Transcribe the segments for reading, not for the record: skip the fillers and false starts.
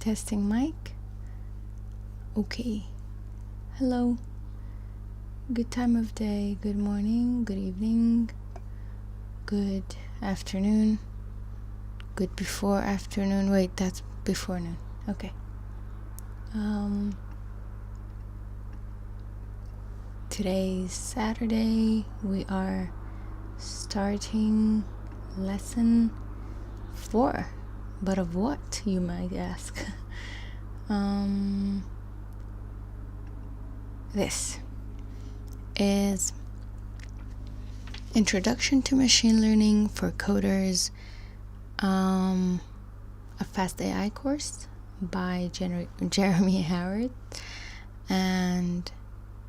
Testing mic. Okay. Hello. Good time of day. Good morning. Good evening. Good afternoon. Good before afternoon. Wait, that's before noon. Okay. Today's Saturday. We are starting lesson 4. But of what, you might ask? This is Introduction to Machine Learning for Coders, a fast AI course by Jeremy Howard, and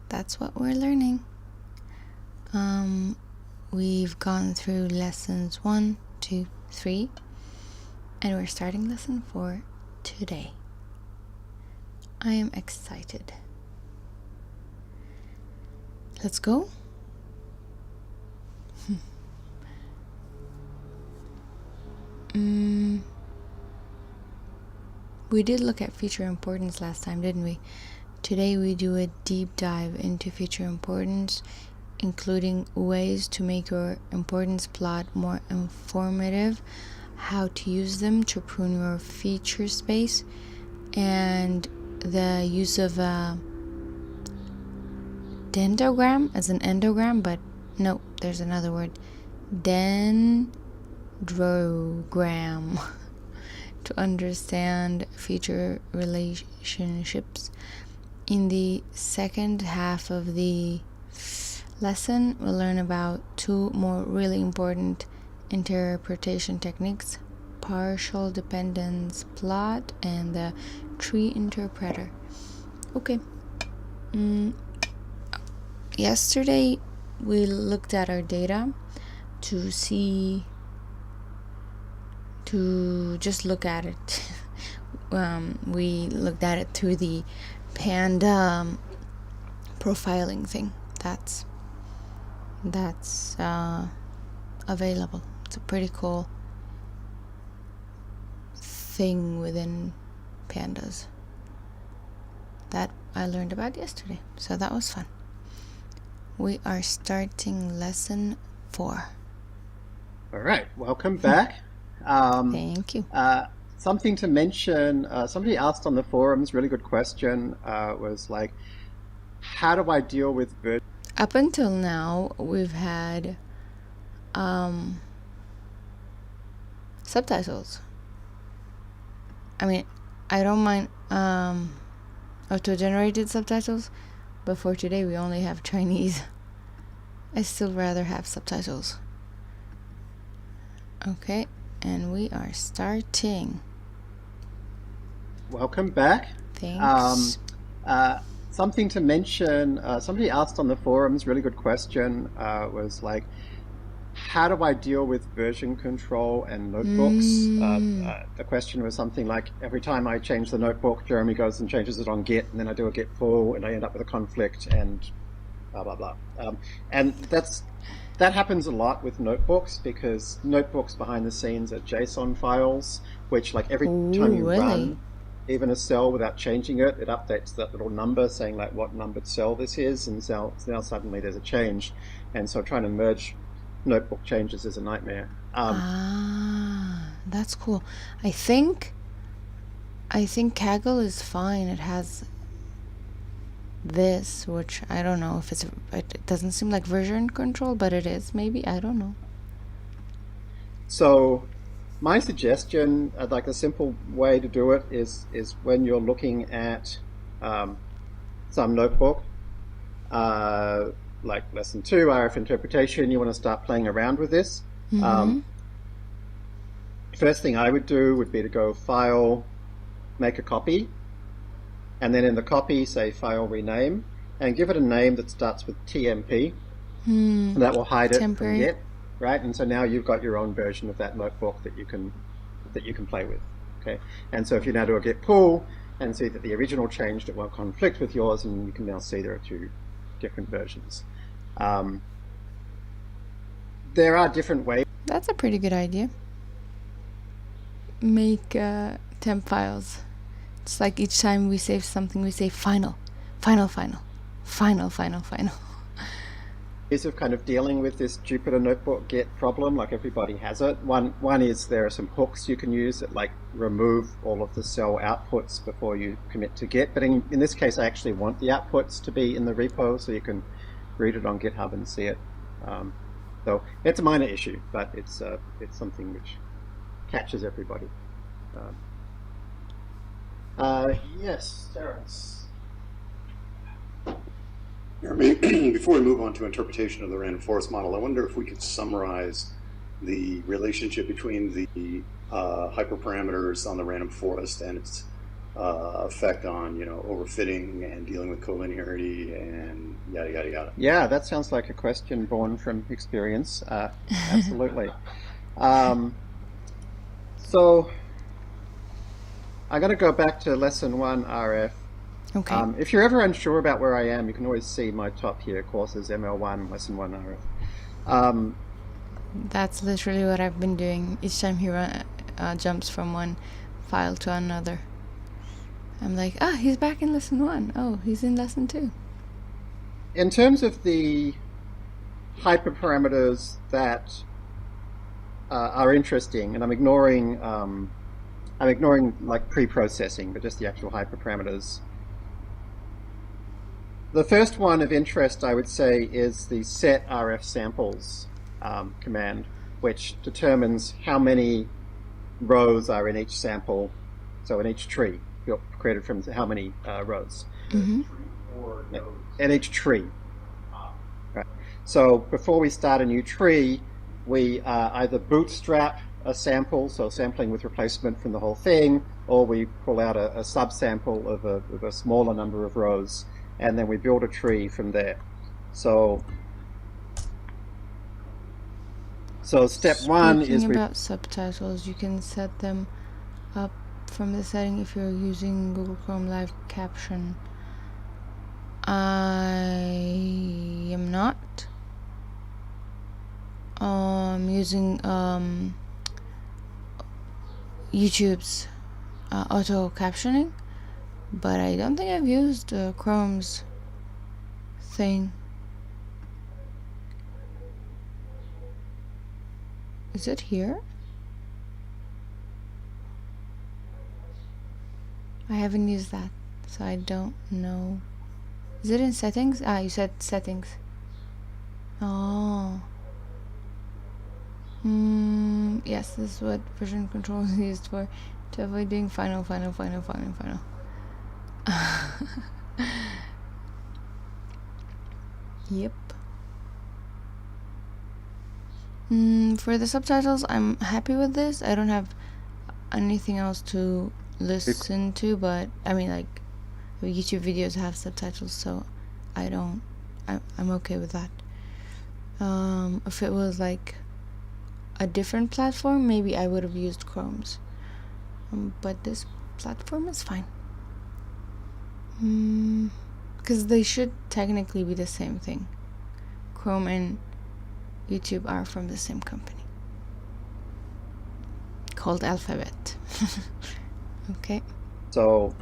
that's what we're learning. We've gone through lessons 1, 2, 3, and we're starting lesson 4 today. I am excited. Let's go. We did look at feature importance last time, didn't we? Today we do a deep dive into feature importance, including ways to make your importance plot more informative, how to use them to prune your feature space, and the use of a dendrogram as an endogram, but no, there's another word. Dendrogram to understand feature relationships. In the second half of the lesson, we'll learn about 2 more really important interpretation techniques: partial dependence plot and the tree interpreter. Okay. Yesterday we looked at our data to just look at it. We looked at it through the Panda profiling thing that's available. It's a pretty cool thing within pandas that I learned about yesterday, so that was fun. We are starting lesson 4. All right, welcome back. Thank you. Something to mention, somebody asked on the forums, really good question, was like, how do I deal with Up until now, we've had subtitles. I mean, I don't mind auto-generated subtitles, but for today we only have Chinese. I still rather have subtitles. Okay, and we are starting. Welcome back. Thanks. Something to mention, somebody asked on the forums, really good question, was like, how do I deal with version control and notebooks? The question was something like, every time I change the notebook, Jeremy goes and changes it on Git, and then I do a Git pull, and I end up with a conflict, and blah, blah, blah. And that happens a lot with notebooks, because notebooks behind the scenes are JSON files, which like every time you run even a cell without changing it, it updates that little number saying like what numbered cell this is, and so now suddenly there's a change. And so trying to merge notebook changes is a nightmare. That's cool. I think Kaggle is fine. It has this, which I don't know if it doesn't seem like version control, but it is, maybe, I don't know. So my suggestion, like a simple way to do it is when you're looking at some notebook, like lesson 2, RF interpretation, you want to start playing around with this. First thing I would do would be to go File, make a copy, and then in the copy say File Rename, and give it a name that starts with TMP, and that will hide it from Git, right? And so now you've got your own version of that notebook that you can play with. Okay, and so if you now do a Git pull and see that the original changed, it won't conflict with yours, and you can now see there are 2 different versions. There are different ways. That's a pretty good idea. Make temp files. It's like each time we save something, we say final, final, final, final, final, final. Ways of kind of dealing with this Jupyter Notebook Get problem, like everybody has it. One is there are some hooks you can use that like remove all of the cell outputs before you commit to Git. But in this case, I actually want the outputs to be in the repo so you can read it on GitHub and see it. So it's a minor issue, but it's something which catches everybody. Yes, Terrence. Before we move on to interpretation of the random forest model, I wonder if we could summarize the relationship between the hyperparameters on the random forest and its effect on, overfitting and dealing with collinearity and yada, yada, yada. Yeah, that sounds like a question born from experience. Absolutely. So I'm going to go back to lesson 1 RF. Okay. If you're ever unsure about where I am, you can always see my top here, courses ML1, lesson 1 RF. That's literally what I've been doing. Each time he jumps from one file to another, I'm like, he's back in lesson 1. Oh, he's in lesson 2. In terms of the hyperparameters that are interesting, and I'm ignoring like pre-processing, but just the actual hyperparameters. The first one of interest, I would say, is the set RF samples command, which determines how many rows are in each sample, so in each tree, created from how many rows. Mm-hmm. In each tree. Right. So before we start a new tree, we either bootstrap a sample, so sampling with replacement from the whole thing, or we pull out a subsample of a smaller number of rows, and then we build a tree from there. So step 1 is... Speaking about subtitles, you can set them up from the setting if you're using Google Chrome Live Caption. I am not. I'm using YouTube's auto captioning, but I don't think I've used Chrome's thing. Is it here? I haven't used that, so I don't know. Is it in settings? You said settings. Oh. Yes, this is what version control is used for, to avoid doing final. Yep. For the subtitles, I'm happy with this. I don't have anything else to listen to, but I mean, like, YouTube videos have subtitles, so I'm okay with that. If it was like a different platform, maybe I would have used Chrome's, but this platform is fine, because they should technically be the same thing. Chrome and YouTube are from the same company called Alphabet. Okay. So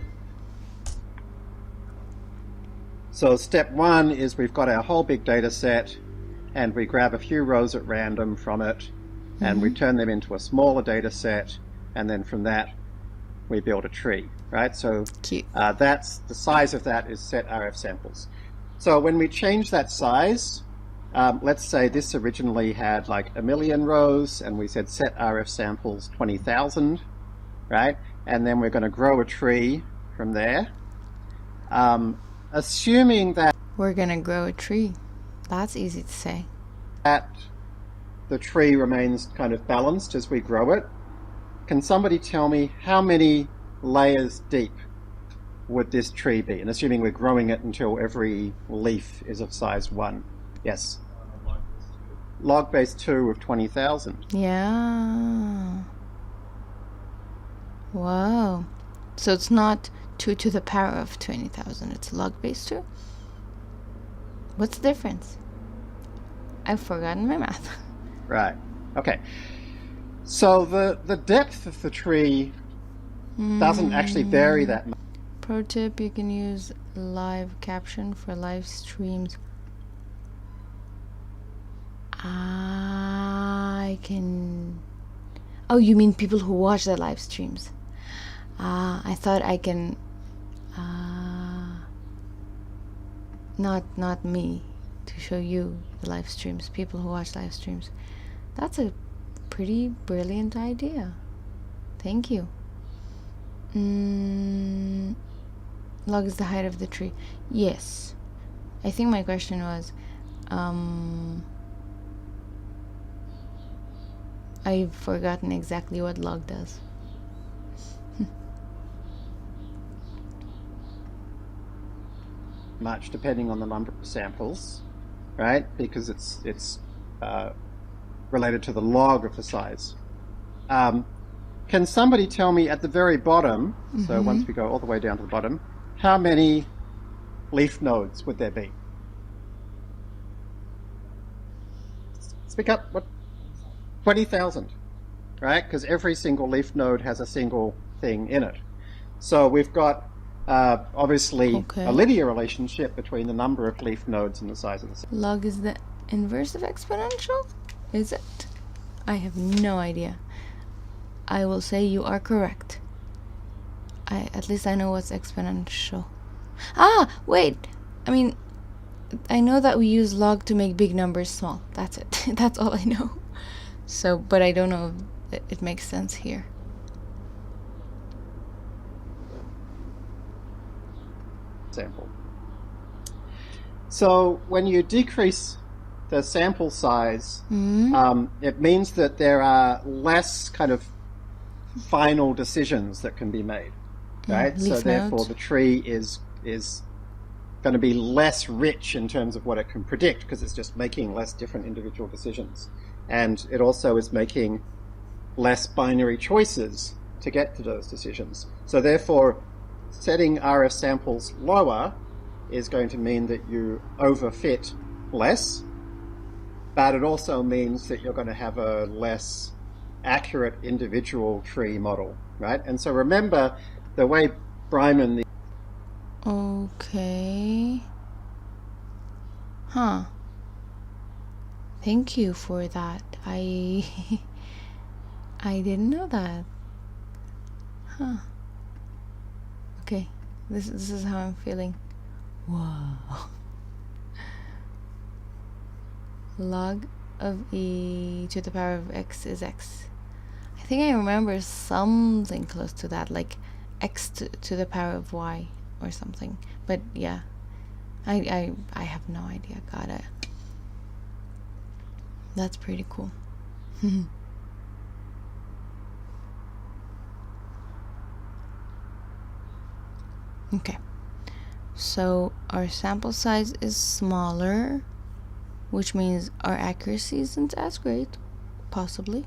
step 1 is we've got our whole big data set, and we grab a few rows at random from it, and we turn them into a smaller data set, and then from that we build a tree, right? So that's the size of that is set RF samples. So when we change that size, let's say this originally had like 1,000,000 rows, and we said set RF samples 20,000, right? And then we're going to grow a tree from there. Assuming that we're going to grow a tree, that's easy to say. That the tree remains kind of balanced as we grow it. Can somebody tell me how many layers deep would this tree be? And assuming we're growing it until every leaf is of size 1. Yes. Log base 2 of 20,000. Yeah. Wow. So it's not 2 to the power of 20,000. It's log base 2. What's the difference? I've forgotten my math. Right. Okay. So the depth of the tree doesn't actually vary that much. Pro tip, you can use live caption for live streams. I can... Oh, you mean people who watch the live streams. I thought I can... Not me, to show you the live streams, people who watch live streams. That's a pretty brilliant idea. Thank you. Log is the height of the tree. Yes. I think my question was, I've forgotten exactly what log does. Much depending on the number of samples, right? Because it's related to the log of the size. Can somebody tell me at the very bottom, so once we go all the way down to the bottom, how many leaf nodes would there be? Speak up. What? 20,000, right? Because every single leaf node has a single thing in it. So we've got obviously a linear relationship between the number of leaf nodes and the size of the sample. Log is the inverse of exponential? Is it? I have no idea. I will say you are correct. At least I know what's exponential. Wait! I mean, I know that we use log to make big numbers small. That's it. That's all I know. So, but I don't know if it makes sense here. Sample. So when you decrease the sample size, it means that there are less kind of final decisions that can be made, right? So therefore the tree is going to be less rich in terms of what it can predict, because it's just making less different individual decisions. And it also is making less binary choices to get to those decisions. So therefore, setting RF samples lower is going to mean that you overfit less, but it also means that you're going to have a less accurate individual tree model, right? And so remember the way Bryman... Okay. Huh. Thank you for that. I didn't know that. Huh. Okay. This is how I'm feeling. Whoa. Log of e to the power of x is x. I think I remember something close to that, like x to the power of y or something. But yeah, I have no idea. Got it. That's pretty cool. Okay, so our sample size is smaller, which means our accuracy isn't as great, possibly.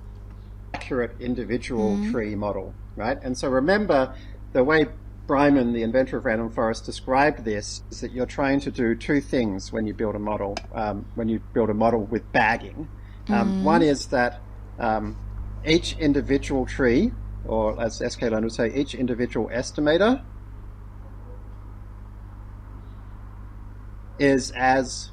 Accurate individual tree model, right? And so remember the way Bryman, the inventor of random forest, described this is that you're trying to do two things when you build a model, with bagging. One is that each individual tree, or as SK Learn would say, each individual estimator is as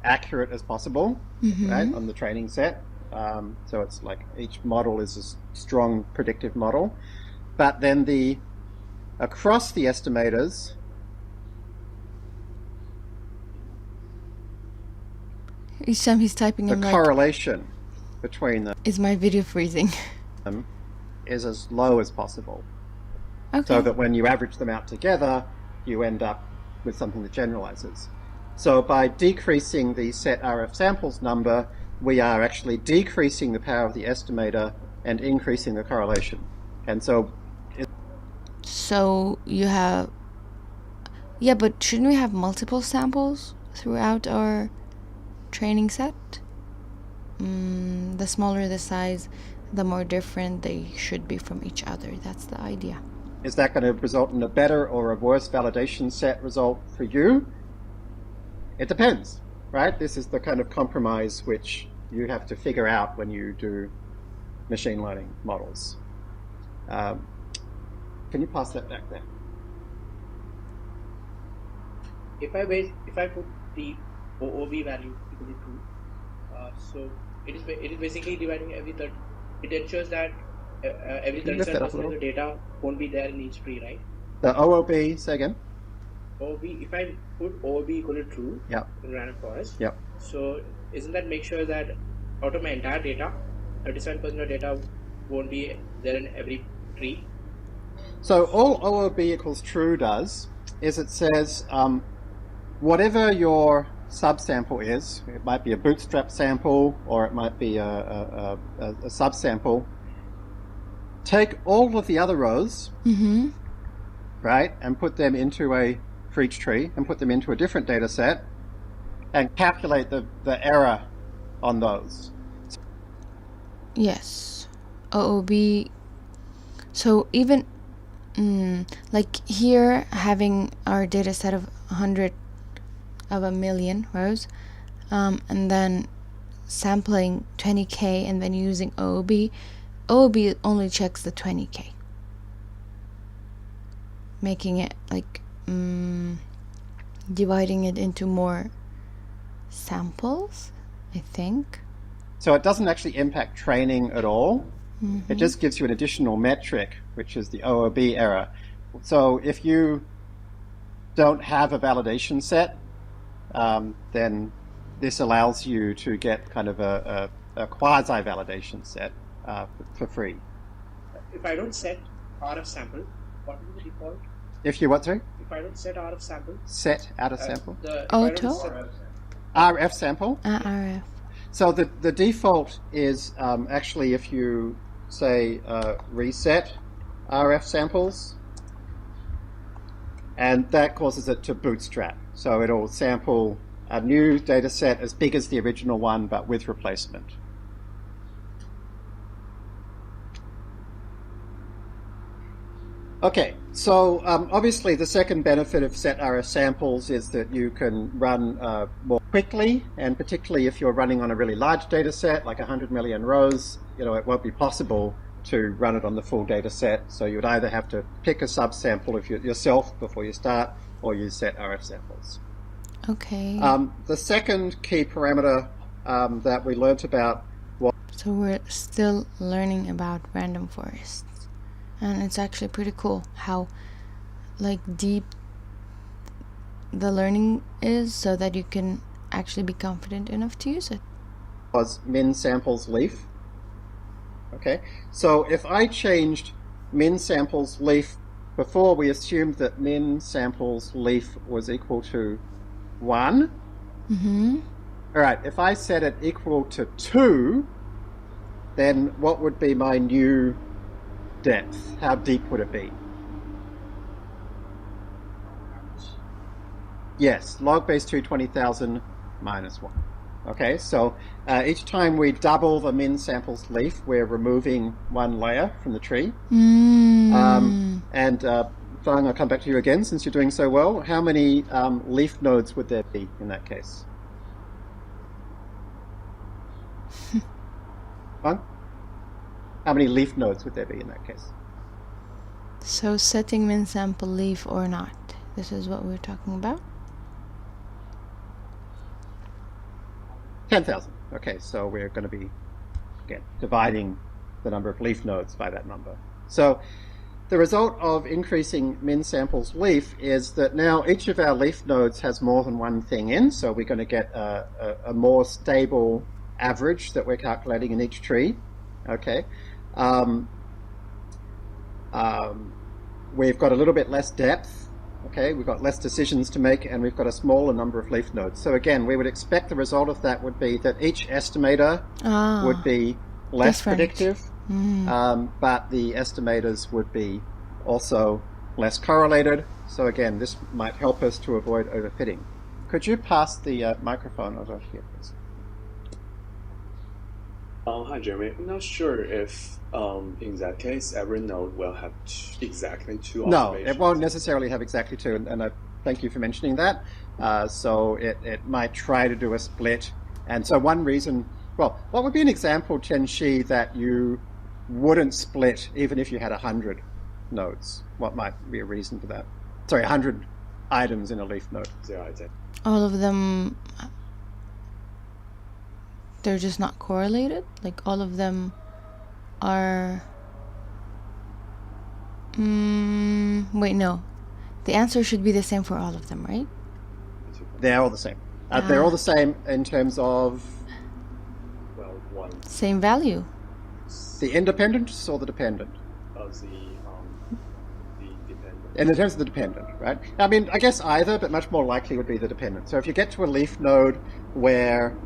accurate as possible, right, on the training set. So it's like each model is a strong predictive model. But then across the estimators, each time he's typing, the correlation between them is my video freezing? Is as low as possible. Okay. So that when you average them out together, you end up with something that generalizes. So by decreasing the set RF samples number, we are actually decreasing the power of the estimator and increasing the correlation. And so you have... Yeah, but shouldn't we have multiple samples throughout our training set? The smaller the size, the more different they should be from each other. That's the idea. Is that going to result in a better or a worse validation set result for you? It depends, right? This is the kind of compromise which you have to figure out when you do machine learning models. Can you pass that back there? if I put the OOB value equal to 2, so it is basically dividing every third. It ensures that every Can you lift that up a 37% of little? the data won't be there in each tree, right? The OOB, say again. OOB, if I put OOB equal to true Yep. in random forest, Yep. so isn't that make sure that out of my entire data, 37% of data won't be there in every tree? So all OOB equals true does is it says whatever your subsample is, it might be a bootstrap sample or it might be a subsample, take all of the other rows, right, and put them into for each tree and put them into a different data set and calculate the error on those. Yes. OOB. So even like here, having our data set of 100 of a million rows, and then sampling 20k and then using OOB only checks the 20k, making it like dividing it into more samples, I think. So it doesn't actually impact training at all. It just gives you an additional metric, which is the OOB error. So if you don't have a validation set, then this allows you to get kind of a quasi-validation set for free. If I don't set RF sample, what is the default? If you what, sorry? If I don't set RF sample? Set out of sample? Auto? RF sample? RF. So the default is actually if you say reset RF samples, and that causes it to bootstrap. So it'll sample a new data set as big as the original one, but with replacement. Okay, so obviously the second benefit of set RF samples is that you can run more quickly, and particularly if you're running on a really large data set, like 100 million rows, it won't be possible to run it on the full data set. So you would either have to pick a subsample of yourself before you start, or use set RF samples. Okay. The second key parameter that we learnt about was... So we're still learning about random forests. And it's actually pretty cool how deep the learning is so that you can actually be confident enough to use it. Was min samples leaf. Okay, so if I changed min samples leaf, before we assumed that min samples leaf was equal to 1. All right, if I set it equal to 2, then what would be my new depth? How deep would it be? Yes, log base 2 20,000 minus 1. Okay, so each time we double the min samples leaf, we're removing one layer from the tree. And Fang, I'll come back to you again since you're doing so well. How many leaf nodes would there be in that case? Fang? How many leaf nodes would there be in that case? So setting min sample leaf or not, this is what we're talking about. 10,000. Okay, so we're going to be, again, dividing the number of leaf nodes by that number. So the result of increasing min samples leaf is that now each of our leaf nodes has more than one thing in, so we're going to get a more stable average that we're calculating in each tree. Okay. We've got a little bit less depth. Okay, we've got less decisions to make, and we've got a smaller number of leaf nodes. So again, we would expect the result of that would be that each estimator would be less predictive, but the estimators would be also less correlated. So again, this might help us to avoid overfitting. Could you pass the microphone over here, please? Hi, Jeremy. I'm not sure if in that case every node will have exactly 2 observations. No, it won't necessarily have exactly 2, and I thank you for mentioning that. So it might try to do a split. And so one reason, well, what would be an example, Chen-Shi, that you wouldn't split even if you had 100 nodes? What might be a reason for that? Sorry, 100 items in a leaf node. They're identical. All of them, they're just not correlated? Like all of them are... wait, no. The answer should be the same for all of them, right? They're all the same. They're all the same in terms of... Well, one Same value. The independent or the dependent? of the dependent. In terms of the dependent, right? I mean, I guess either, but much more likely would be the dependent. So if you get to a leaf node where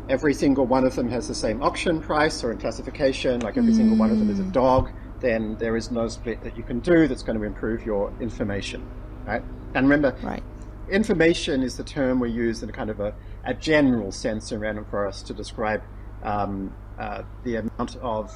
every single one of them has the same auction price, or in classification, like every single one of them is a dog, then there is no split that you can do that's going to improve your information, right? And remember, Right. information is the term we use in a kind of a general sense in random forest to describe the amount of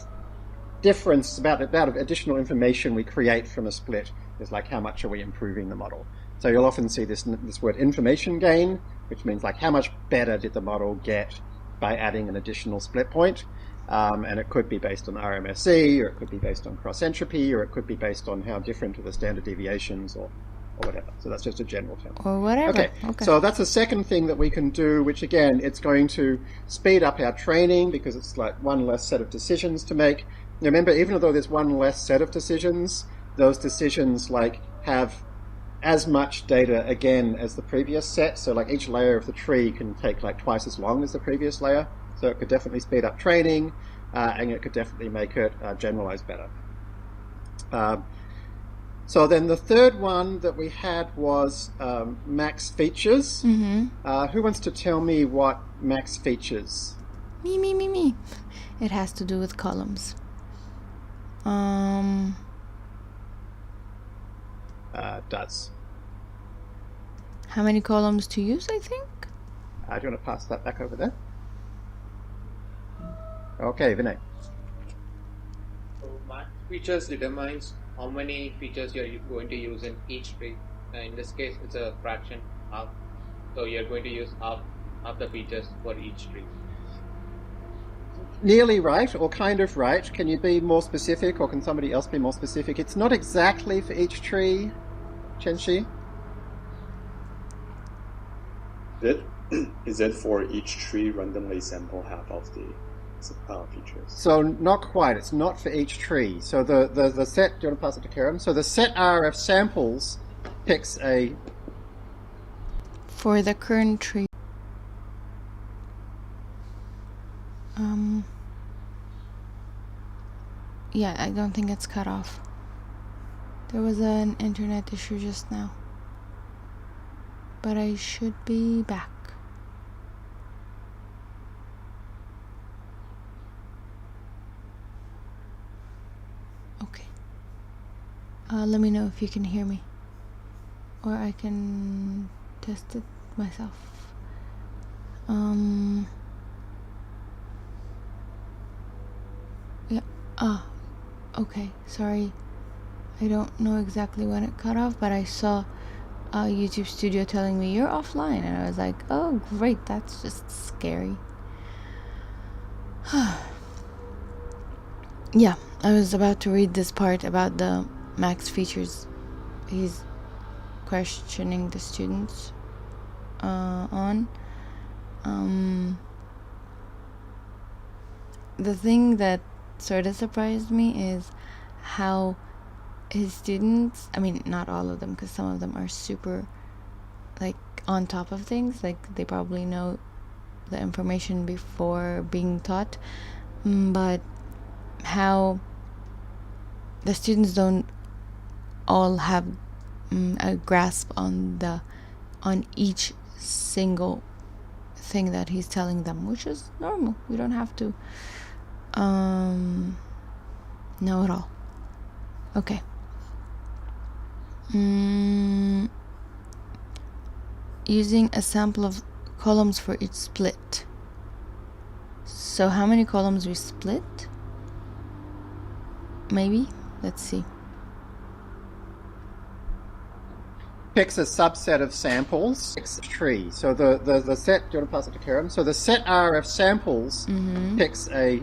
difference, about additional information we create from a split. Is like how much are we improving the model. So you'll often see this word information gain, which means like how much better did the model get by adding an additional split point. And it could be based on RMSE, or it could be based on cross entropy, or it could be based on how different are the standard deviations, or whatever. So that's just a general term. Or whatever. Okay, so that's the second thing that we can do, which again, it's going to speed up our training because it's like one less set of decisions to make. Remember, even though there's one less set of decisions, those decisions like have as much data again as the previous set. So like each layer of the tree can take like twice as long as the previous layer. So it could definitely speed up training, and it could definitely make it generalize better. So then the third one that we had was max features. Who wants to tell me what max features? Me. It has to do with columns. Does. How many columns to use, I think? Do you want to pass that back over there? Okay, Vinay. So max features determines how many features you're going to use in each tree. In this case, it's a fraction, half. So you're going to use half the features for each tree. Nearly right, or kind of right. Can you be more specific, or can somebody else be more specific? It's not exactly for each tree, Chenxi. Is it for each tree randomly sample half of the features? So not quite. It's not for each tree. So the set, do you want to pass it to Karen? So the set RF samples picks a... For the current tree. Yeah, I don't think it's cut off. There was an internet issue just now. But I should be back. Okay. Let me know if you can hear me. Or I can test it myself. Yeah. Okay. Sorry. I don't know exactly when it cut off, but I saw YouTube Studio telling me you're offline, and I was like, oh great, that's just scary. Yeah, I was about to read this part about the max features he's questioning the students on. The thing that sort of surprised me is how his students, I mean not all of them, because some of them are super like on top of things, like they probably know the information before being taught, but how the students don't all have a grasp on each single thing that he's telling them, which is normal. We don't have to know it all. Okay. Using a sample of columns for each split. So how many columns we split? Maybe? Let's see. Picks a subset of samples, picks a tree. So the set, do you want to pass it to Karen? So the set RF samples picks a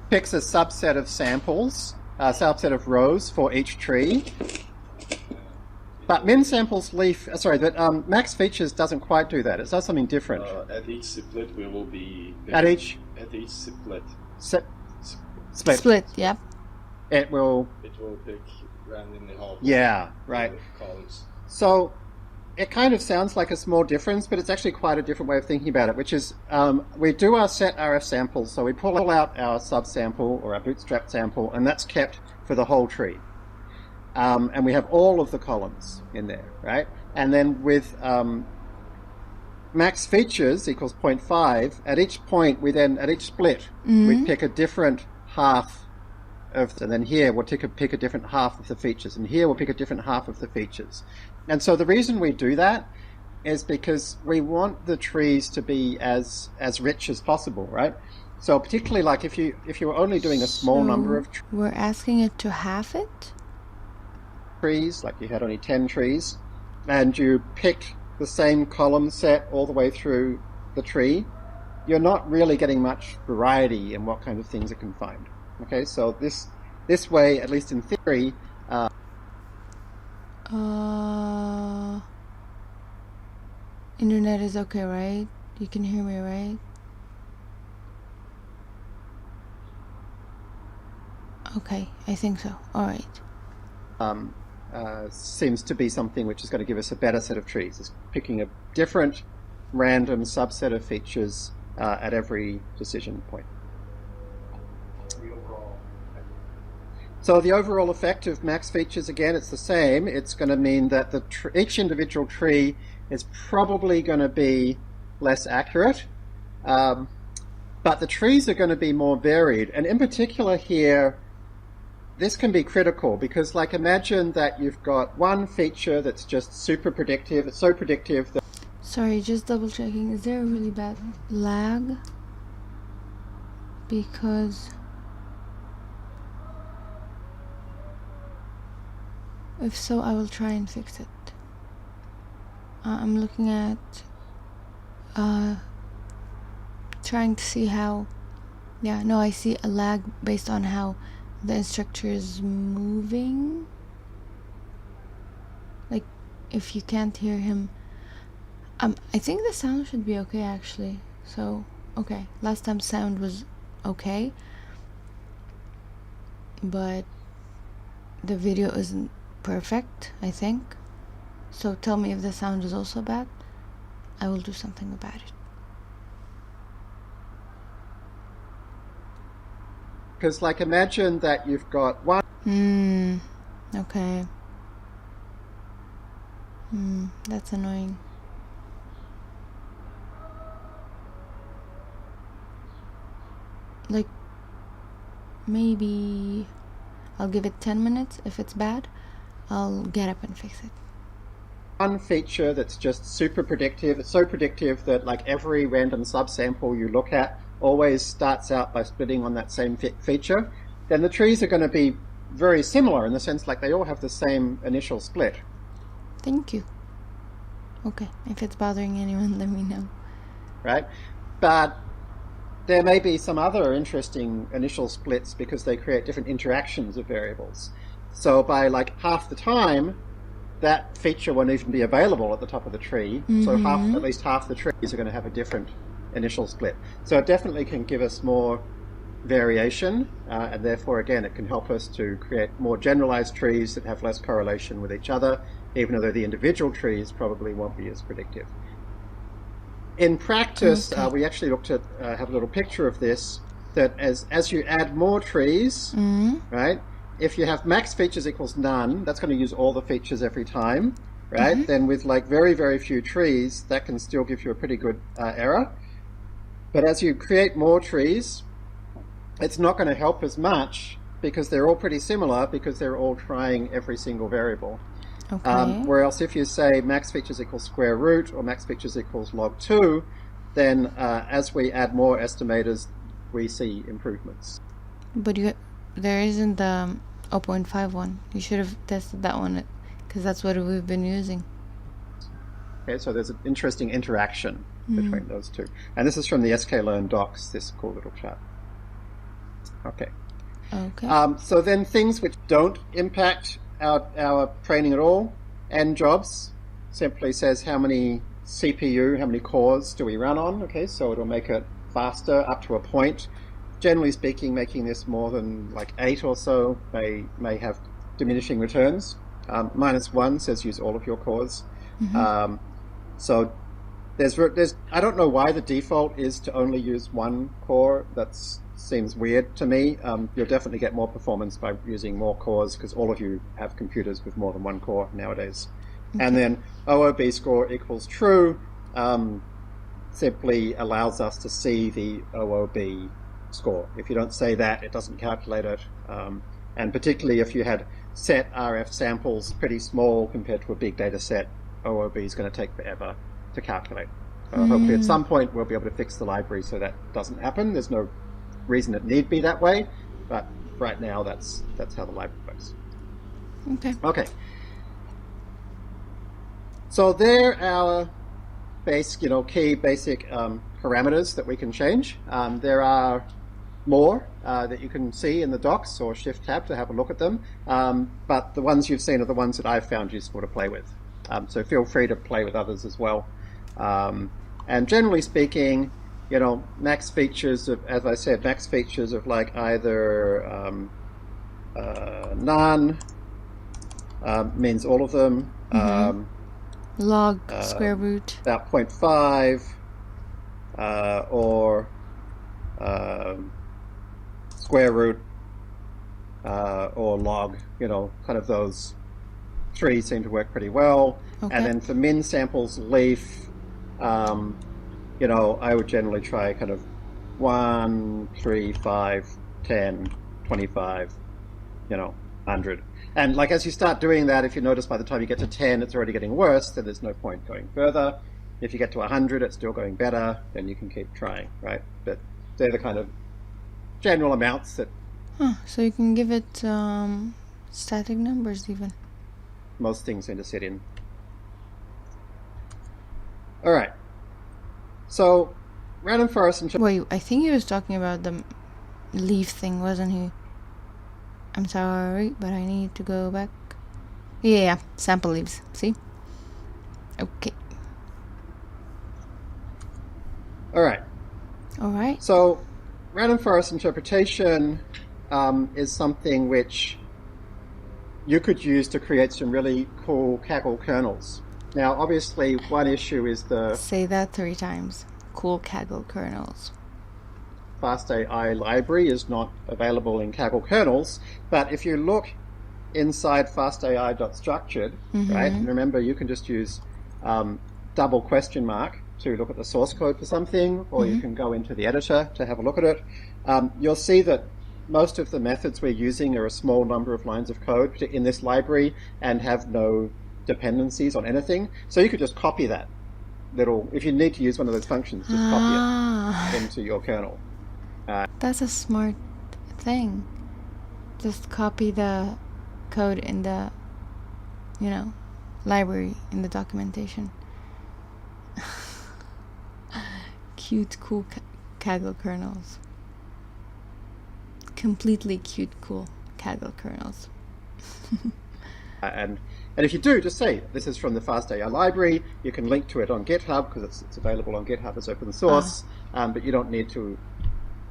subset of samples, a subset of rows for each tree, But min samples leaf, but max features doesn't quite do that. It does something different. At each split, we will be at each split. Split. Yep. It will pick randomly half. Yeah, right. Columns. So it kind of sounds like a small difference, but it's actually quite a different way of thinking about it, which is we do our set RF samples, so we pull out our subsample or our bootstrap sample, and that's kept for the whole tree. And we have all of the columns in there, right? And then with max features equals 0.5, at each point, at each split, we pick a different half and then here we'll pick a different half of the features, and here we'll pick a different half of the features. And so the reason we do that is because we want the trees to be as rich as possible, right? So particularly like if you were only doing a small number of we're asking it to half it? trees, like you had only 10 trees, and you pick the same column set all the way through the tree, you're not really getting much variety in what kind of things it can find. Okay, so this way, at least in theory, internet is okay, right? You can hear me, right? Okay, I think so. All right. Seems to be something which is going to give us a better set of trees. It's picking a different random subset of features at every decision point. So the overall effect of max features, again, it's the same. It's going to mean that each individual tree is probably going to be less accurate, but the trees are going to be more varied. And in particular here, this can be critical because, like, imagine that you've got one feature that's just super predictive. It's so predictive that... Sorry, just double checking. Is there a really bad lag? Because... if so, I will try and fix it. I'm looking at trying to see how... yeah, no, I see a lag based on how the instructor is moving. Like, if you can't hear him, I think the sound should be okay actually. So, okay, last time sound was okay, but the video isn't perfect, I think. So tell me if the sound is also bad. I will do something about it. Because, like, imagine that you've got one... okay. That's annoying. Like, maybe I'll give it 10 minutes. If it's bad, I'll get up and fix it. One feature that's just super predictive. It's so predictive that, like, every random subsample you look at always starts out by splitting on that same feature. Then the trees are going to be very similar in the sense, like, they all have the same initial split. Thank you. Okay, if it's bothering anyone, let me know. Right? But there may be some other interesting initial splits because they create different interactions of variables. So by, like, half the time, that feature won't even be available at the top of the tree. So at least half the trees are going to have a different initial split. So it definitely can give us more variation, and therefore, again, it can help us to create more generalized trees that have less correlation with each other, even though the individual trees probably won't be as predictive. In practice, we actually looked at, have a little picture of this, that as you add more trees, right, if you have max features equals none, that's going to use all the features every time, right? Then with, like, very, very few trees, that can still give you a pretty good error. But as you create more trees, it's not going to help as much because they're all pretty similar because they're all trying every single variable. Okay. Whereas if you say max features equals square root or max features equals log 2, then as we add more estimators, we see improvements. But there isn't the 0.5 one. You should have tested that one because that's what we've been using. Okay, so there's an interesting interaction between those two. And this is from the sklearn docs, this cool little chart. Okay. Okay. So then things which don't impact our training at all, n jobs simply says how many CPU, how many cores do we run on. Okay, so it'll make it faster up to a point. Generally speaking, making this more than like 8 or so may have diminishing returns. -1 says use all of your cores. So there's I don't know why the default is to only use 1 core. That seems weird to me. You'll definitely get more performance by using more cores because all of you have computers with more than 1 core nowadays. Okay. And then OOB score equals true simply allows us to see the OOB score. If you don't say that, it doesn't calculate it. And particularly if you had set RF samples pretty small compared to a big data set, OOB is going to take forever to calculate. Hopefully at some point we'll be able to fix the library so that doesn't happen. There's no reason it need be that way, but right now that's how the library works. Okay. So there are key basic parameters that we can change. There are more that you can see in the docs or Shift tab to have a look at them. But the ones you've seen are the ones that I've found useful to play with. So feel free to play with others as well. And generally speaking, max features of, as I said, max features of like either none means all of them. Log, square root. About 0.5 or square root or log, kind of those 3 seem to work pretty well. Okay. And then for min samples leaf, I would generally try kind of 1, 3, 5, 10, 25, 100. And like as you start doing that, if you notice by the time you get to 10, it's already getting worse, then there's no point going further. If you get to 100, it's still going better, then you can keep trying, right? But they're the kind of general amounts that... So you can give it static numbers even. Most things seem to sit in. All right. So, random forest and... Wait, I think he was talking about the leaf thing, wasn't he? I'm sorry, but I need to go back. Yeah, sample leaves. See? Okay. All right. So, random forest interpretation is something which you could use to create some really cool Kaggle kernels. Now, obviously, one issue is the... Say that 3 times. Cool Kaggle kernels. fast.ai library is not available in Kaggle kernels, but if you look inside fast.ai.structured, right, and remember you can just use double question mark to look at the source code for something, or you can go into the editor to have a look at it. You'll see that most of the methods we're using are a small number of lines of code in this library and have no dependencies on anything. So you could just copy that little, if you need to use one of those functions, just copy it into your kernel. That's a smart thing. Just copy the code in the, library, in the documentation. Cute, cool Kaggle kernels. Completely cute, cool Kaggle kernels. And if you do, just say, this is from the fast.ai library. You can link to it on GitHub because it's available on GitHub as open source, but you don't need to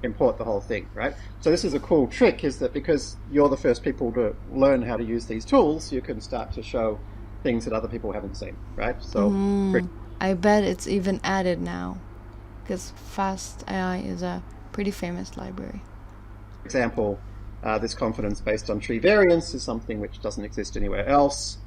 import the whole thing, right? So this is a cool trick, is that because you're the first people to learn how to use these tools, you can start to show things that other people haven't seen, right? So I bet it's even added now, because fast.ai is a pretty famous library. For example, this confidence based on tree variance is something which doesn't exist anywhere else.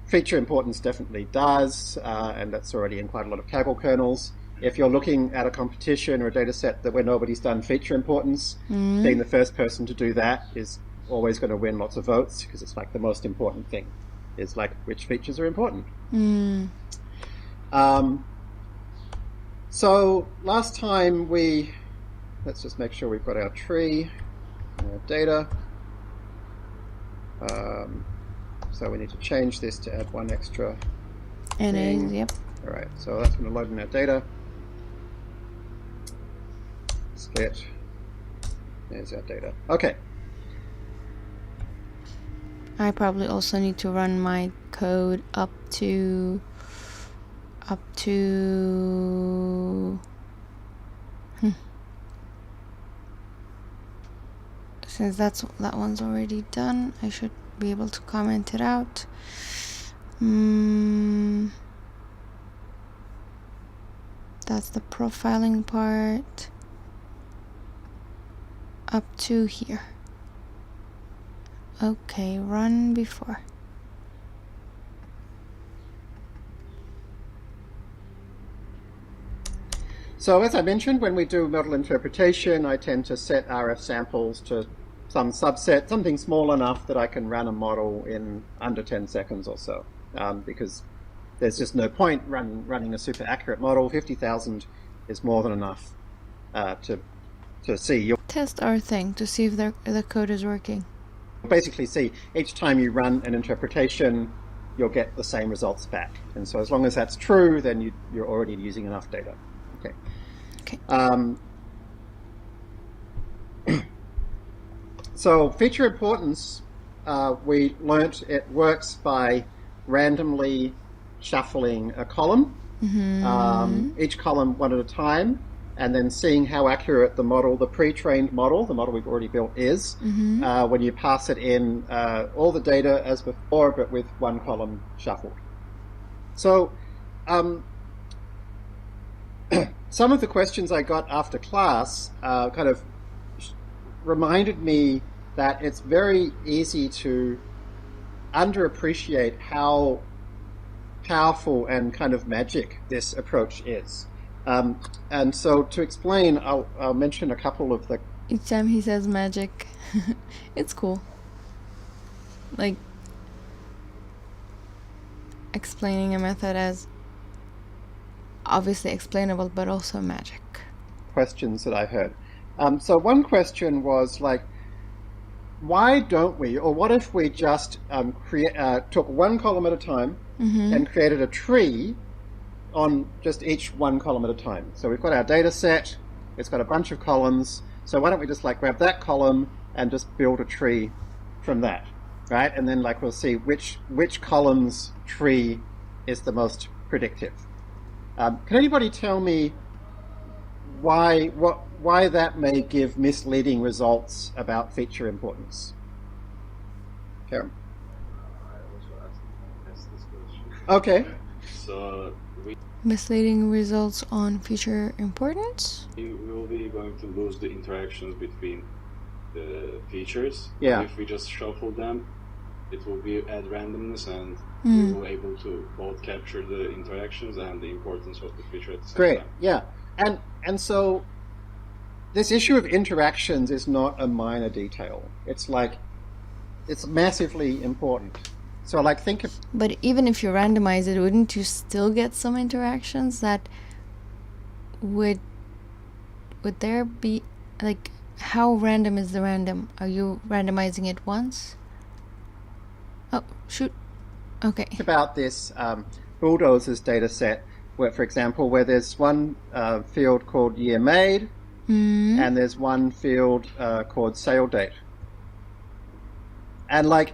Feature importance definitely does, and that's already in quite a lot of Kaggle kernels. If you're looking at a competition or a data set where nobody's done feature importance, being the first person to do that is always going to win lots of votes, because it's like the most important thing, is like which features are important. So last time let's just make sure we've got our tree and our data. So we need to change this to add one extra thing. Yep. All right, so that's going to load in our data. Split. There's our data. Okay. I probably also need to run my code code up to since that one's already done, I should be able to comment it out. That's the profiling part up to here. Okay, run before. So as I mentioned, when we do model interpretation, I tend to set RF samples to some subset, something small enough that I can run a model in under 10 seconds or so, because there's just no point running a super accurate model. 50,000 is more than enough to see. Test our thing to see if the code is working. Basically see each time you run an interpretation, you'll get the same results back. And so as long as that's true, then you're already using enough data. Okay. So feature importance, we learnt it works by randomly shuffling a column, each column one at a time, and then seeing how accurate the model, the pre-trained model, the model we've already built is, when you pass it in all the data as before, but with one column shuffled. So some of the questions I got after class kind of reminded me that it's very easy to underappreciate how powerful and kind of magic this approach is. And so to explain, I'll mention a couple of the... Each time he says magic, it's cool. Like, explaining a method as obviously explainable, but also magic. Questions that I heard. So one question was like, why don't we, or what if we just took one column at a time and created a tree on just each one column at a time? So we've got our data set, it's got a bunch of columns, so why don't we just like grab that column and just build a tree from that, right? And then like we'll see which column's tree is the most predictive. Can anybody tell me why that may give misleading results about feature importance? Karen. I also asked this question. Okay. So Misleading results on feature importance? we will be going to lose the interactions between the features. Yeah. If we just shuffle them, it will be add randomness, and we will be able to both capture the interactions and the importance of the feature at the same Great. time. Yeah. And so this issue of interactions is not a minor detail. It's like, it's massively important. So like think of... But even if you randomize it, wouldn't you still get some interactions that would there be, like, how random is the random? Are you randomizing it once? Oh, shoot. Okay. Think about this bulldozers data set, where, for example, where there's one field called year made, and there's one field called sale date. And like,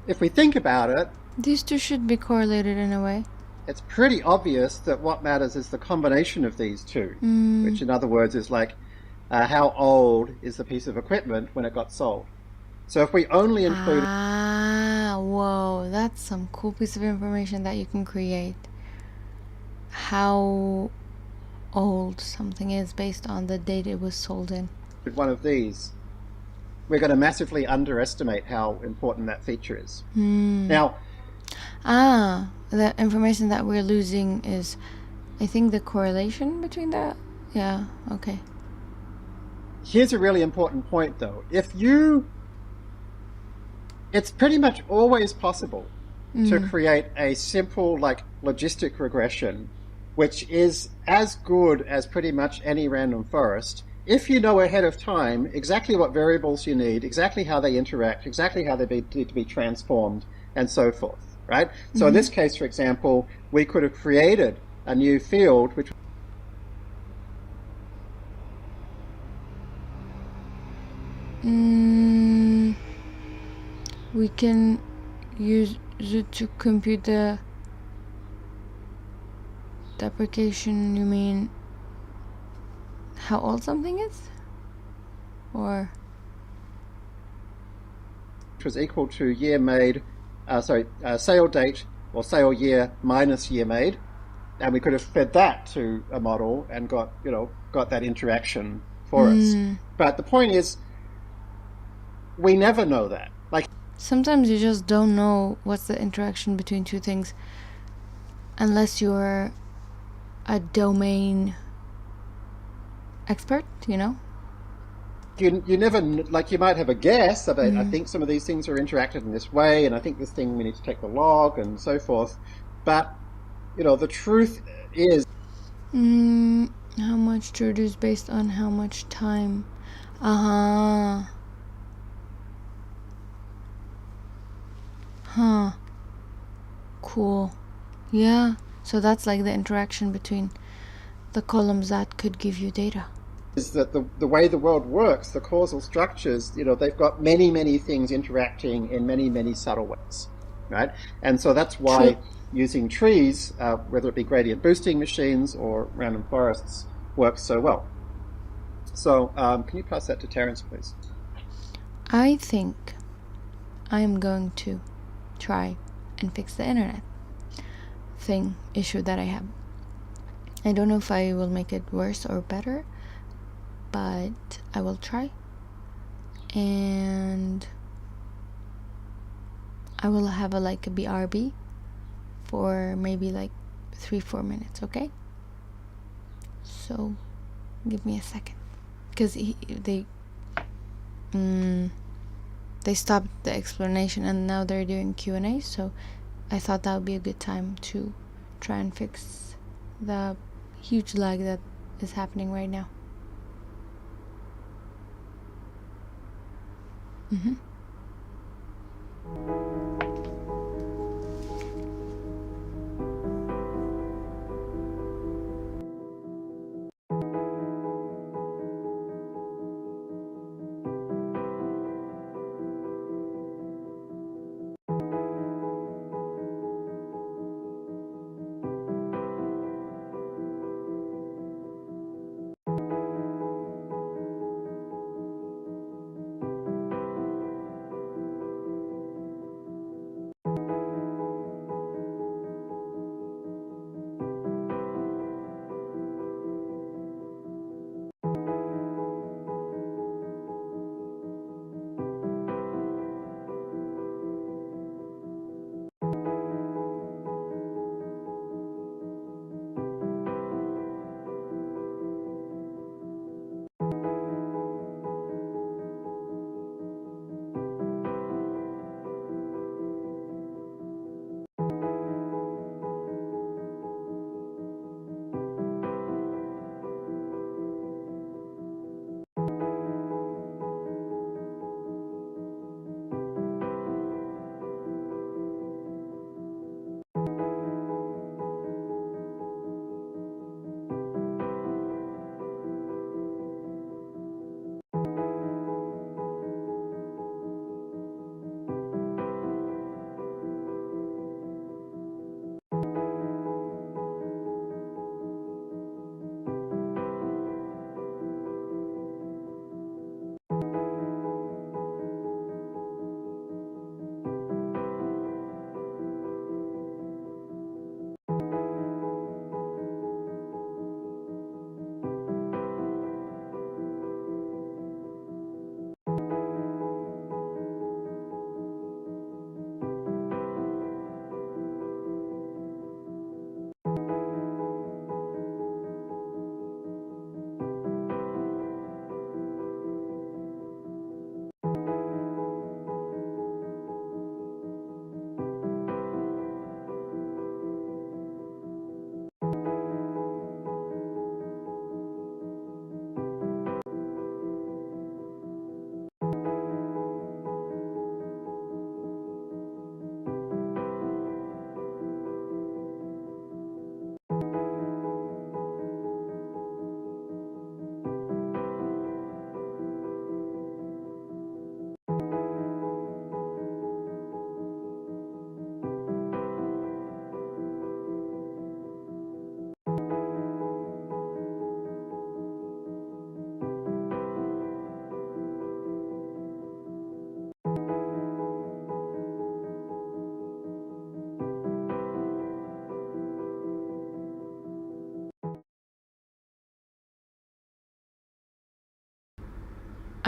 if we think about it, These two should be correlated in a way. it's pretty obvious that what matters is the combination of these two, which in other words is like, how old is the piece of equipment when it got sold? So if we only include... Whoa, that's some cool piece of information that you can create. How old something is based on the date it was sold in. one of these, we're going to massively underestimate how important that feature is. Now, the information that we're losing is, I think, the correlation between that. Yeah, okay. here's a really important point though. It's pretty much always possible to create a simple like logistic regression, which is as good as pretty much any random forest, if you know ahead of time exactly what variables you need, exactly how they interact, exactly how they need to be transformed, and so forth, right? So in this case, for example, we could have created a new field which we can use Is it to compute the deprecation? You mean how old something is? Or which was equal to year made, sale date or sale year minus year made, and we could have fed that to a model and got that interaction for us. But the point is, we never know that. Like, sometimes you just don't know what's the interaction between two things unless you're a domain expert, you know? You never, like, you might have a guess about, I think some of these things are interacted in this way, and I think this thing we need to take the log and so forth. But, the truth is, how much truth is based on how much time? Cool. Yeah, so that's like the interaction between the columns that could give you data. Is that the way the world works, the causal structures, they've got many, many things interacting in many, many subtle ways, right? And so that's why using trees, whether it be gradient boosting machines or random forests, works so well. So can you pass that to Terence, please? I think I am going to try and fix the internet issue that I have. I don't know if I will make it worse or better, but I will try, and I will have a BRB for maybe 3-4 minutes, okay? So give me a second, because they stopped the explanation and now they're doing Q&A, so I thought that would be a good time to try and fix the huge lag that is happening right now.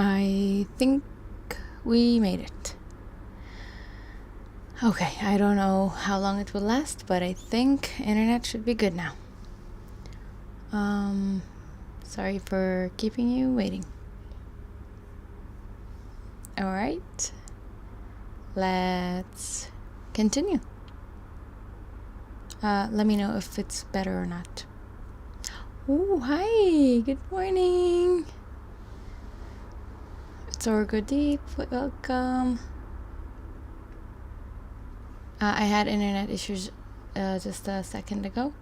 I think we made it. Okay, I don't know how long it will last, but I think internet should be good now. Sorry for keeping you waiting. Alright, let's continue. Let me know if it's better or not. Oh, hi, good morning. It's Orgodeep, welcome. I had internet issues just a second ago,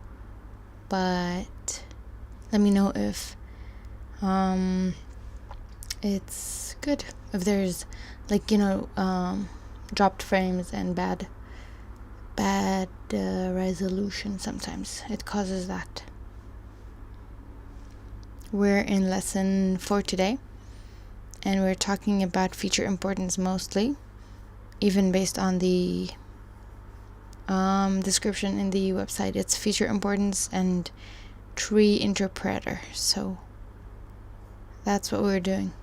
but let me know if it's good. If there's dropped frames and bad resolution, sometimes it causes that. We're in lesson 4 today, and we're talking about feature importance mostly, even based on the description in the website. It's feature importance and tree interpreter, so that's what we're doing.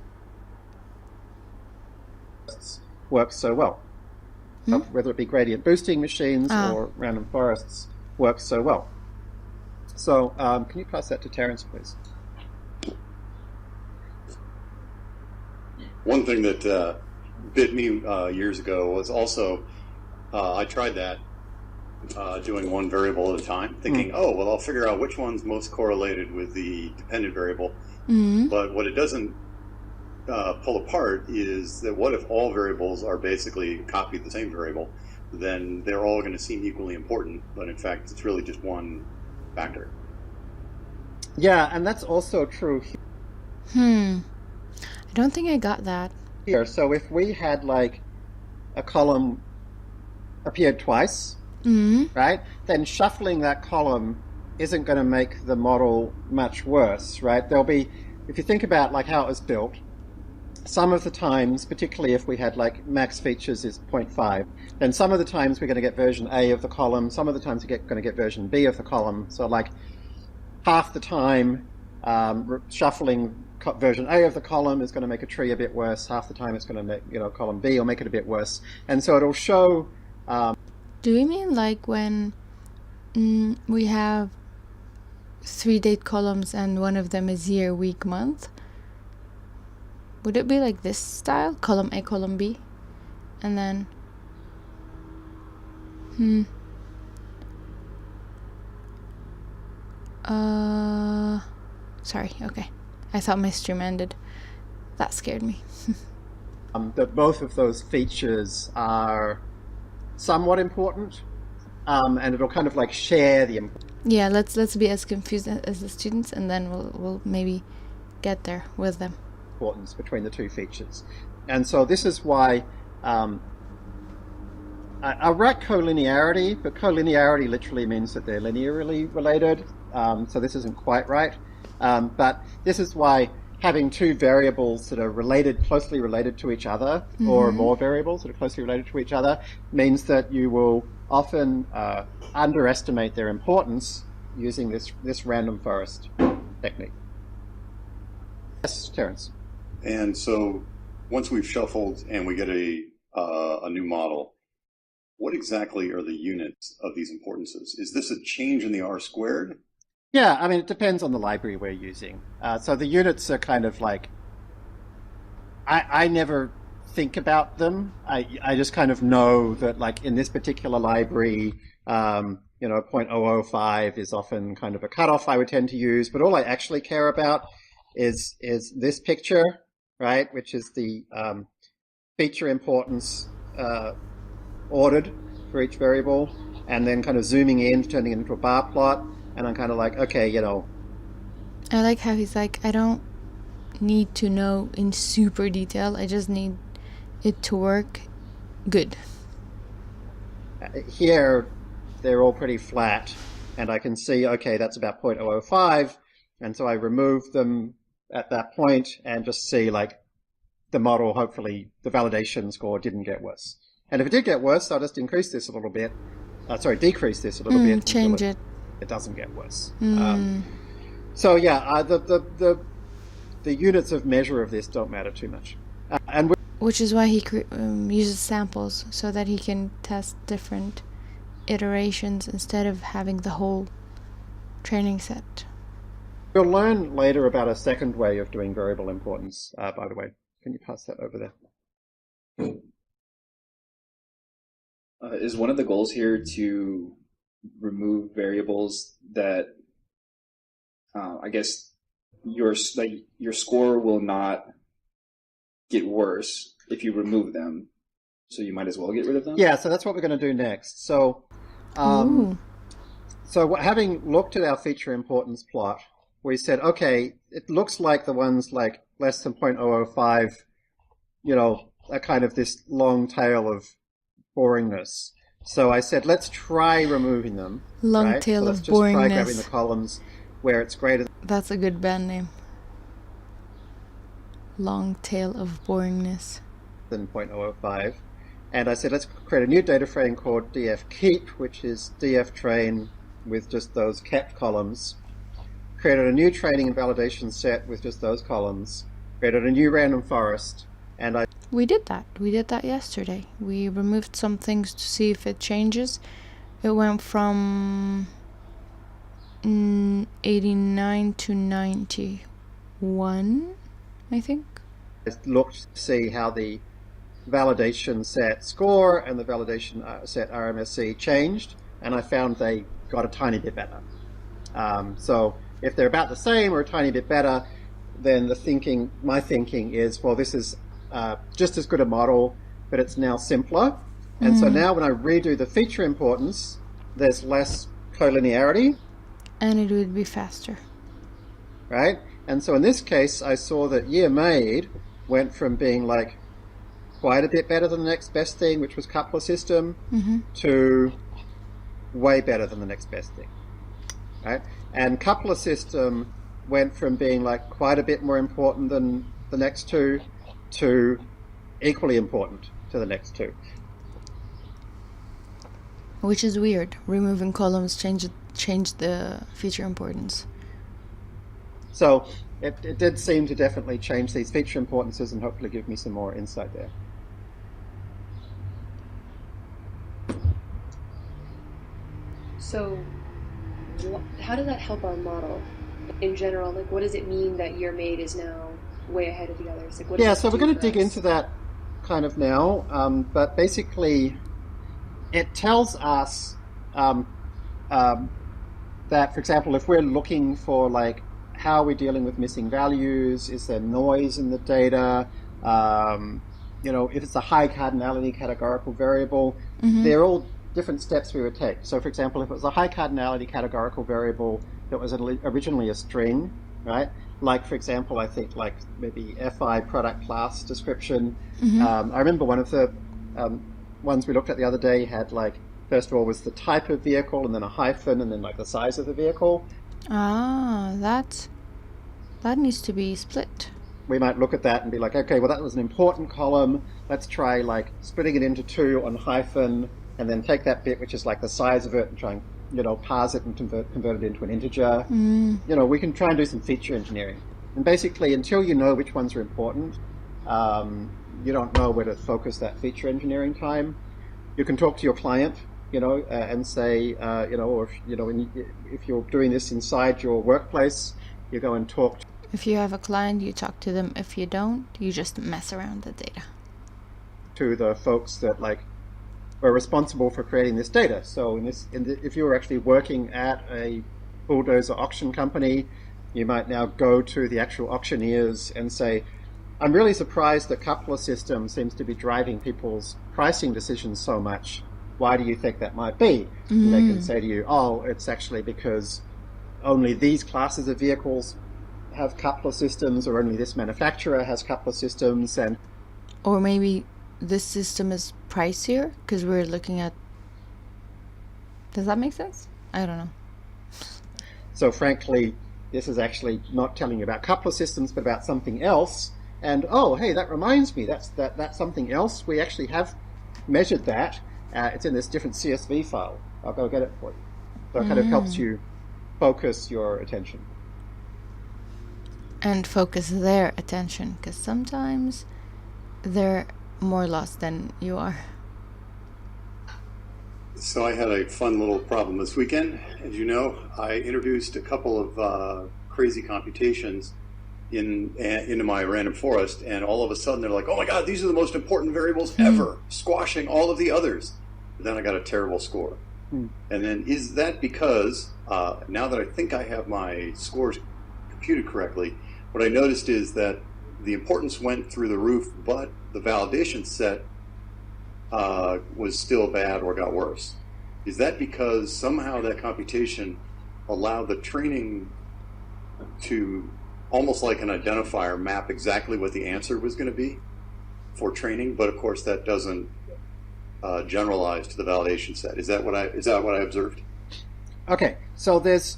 Works so well. Whether it be gradient boosting machines or random forests, works so well. So can you pass that to Terence, please? One thing that bit me years ago was also, I tried that, doing one variable at a time, thinking, oh, well, I'll figure out which one's most correlated with the dependent variable. But what it doesn't pull apart is that what if all variables are basically copied the same variable? Then they're all going to seem equally important, but in fact, it's really just one factor. Yeah, and that's also true I don't think I got that. here. So if we had like a column appeared twice, right, then shuffling that column isn't going to make the model much worse, right? There'll be, if you think about like how it was built, some of the times, particularly if we had like max features is 0.5, then some of the times we're going to get version A of the column, some of the times we're going to get version B of the column. So like half the time shuffling version A of the column is going to make a tree a bit worse, half the time it's going to make, column B will make it a bit worse. And so it'll show... Do you mean like when we have 3 date columns and one of them is year, week, month? Would it be like this style? Column A, column B, and then sorry, okay. I thought my stream ended. That scared me. that both of those features are somewhat important, and it'll kind of like share the importance. Yeah, let's be as confused as the students, and then we'll maybe get there with them. Importance between the two features. And so this is why I write collinearity, but collinearity literally means that they're linearly related, so this isn't quite right. But this is why having two variables that are closely related to each other, or more variables that are closely related to each other, means that you will often underestimate their importance using this random forest technique. Yes, Terence. And so once we've shuffled and we get a new model, what exactly are the units of these importances? Is this a change in the R squared? Yeah, I mean, it depends on the library we're using. So the units are kind of like, I never think about them. I just kind of know that like in this particular library, 0.005 is often kind of a cutoff I would tend to use, but all I actually care about is this picture, right, which is the feature importance ordered for each variable, and then kind of zooming in, turning it into a bar plot, and I'm kind of like, okay, I like how he's like, I don't need to know in super detail, I just need it to work good. Here, they're all pretty flat, and I can see, okay, that's about 0.005, and so I remove them at that point and just see like the model, hopefully the validation score didn't get worse. And if it did get worse, I'll just decrease this a little bit. Change it. It doesn't get worse. So yeah, the the units of measure of this don't matter too much. Which is why he uses samples, so that he can test different iterations instead of having the whole training set. We'll learn later about a second way of doing variable importance, by the way. Can you pass that over there? Is one of the goals here to remove variables that I guess your score will not get worse if you remove them, so you might as well get rid of them? Yeah, so that's what we're going to do next. So, having looked at our feature importance plot, we said, okay, it looks like the ones like less than 0.005, are kind of this long tail of boringness. So I said, let's try removing them. Long tail of boringness. Let's just try grabbing the columns where it's greater. That's a good band name. Long tail of boringness. Than 0.005. And I said, let's create a new data frame called df keep, which is df train with just those kept columns. Created a new training and validation set with just those columns. Created a new random forest. And we did that. We did that yesterday. We removed some things to see if it changes. It went from 89 to 91, I think. I looked to see how the validation set score and the validation set RMSE changed, and I found they got a tiny bit better. So if they're about the same or a tiny bit better, then my thinking is, well, this is just as good a model, but it's now simpler. And so now when I redo the feature importance, there's less collinearity. And it would be faster. Right? And so in this case, I saw that year made went from being like quite a bit better than the next best thing, which was coupler system, to way better than the next best thing. Right? And coupler system went from being like quite a bit more important than the next two to equally important to the next two. Which is weird. Removing columns changed the feature importance. So it did seem to definitely change these feature importances and hopefully give me some more insight there. So how does that help our model in general? Like, what does it mean that year made is now way ahead of the others? Like, what so we're going to dig into that kind of now, but basically it tells us that, for example, if we're looking for like how are we dealing with missing values, is there noise in the data, if it's a high cardinality categorical variable, they're all different steps we would take. So for example, if it was a high cardinality categorical variable that was originally a string, right? Like, for example, I think like maybe FI product class description. I remember one of the ones we looked at the other day had like, first of all was the type of vehicle and then a hyphen and then like the size of the vehicle. That needs to be split. We might look at that and be like, okay, well that was an important column. Let's try like splitting it into two on hyphen and then take that bit which is like the size of it and try and parse it and convert it into an integer. We can try and do some feature engineering. And basically, until you know which ones are important, you don't know where to focus that feature engineering time. You can talk to your client, and say, or if you're doing this inside your workplace, you go and talk. If you have a client, you talk to them. If you don't, you just mess around the data. To the folks that were responsible for creating this data. So if you were actually working at a bulldozer auction company, you might now go to the actual auctioneers and say, I'm really surprised that coupler system seems to be driving people's pricing decisions so much. Why do you think that might be? And they can say to you, oh, it's actually because only these classes of vehicles have coupler systems, or only this manufacturer has coupler systems, or maybe this system is pricier because we're looking at... Does that make sense? I don't know. So frankly, this is actually not telling you about coupler systems, but about something else. And oh, hey, that reminds me, that's something else. We actually have measured that. It's in this different CSV file. I'll go get it for you. So it kind of helps you focus your attention. and focus their attention, because sometimes they're more lost than you are. So I had a fun little problem this weekend. As you know, I introduced a couple of crazy computations into my random forest, and all of a sudden they're like, oh my god, these are the most important variables ever, squashing all of the others. But then I got a terrible score. And then is that because, now that I think I have my scores computed correctly, what I noticed is that the importance went through the roof, but the validation set was still bad or got worse. Is that because somehow that computation allowed the training to, almost like an identifier, map exactly what the answer was going to be for training, but of course that doesn't generalize to the validation set? Is that what I observed? Okay, so there's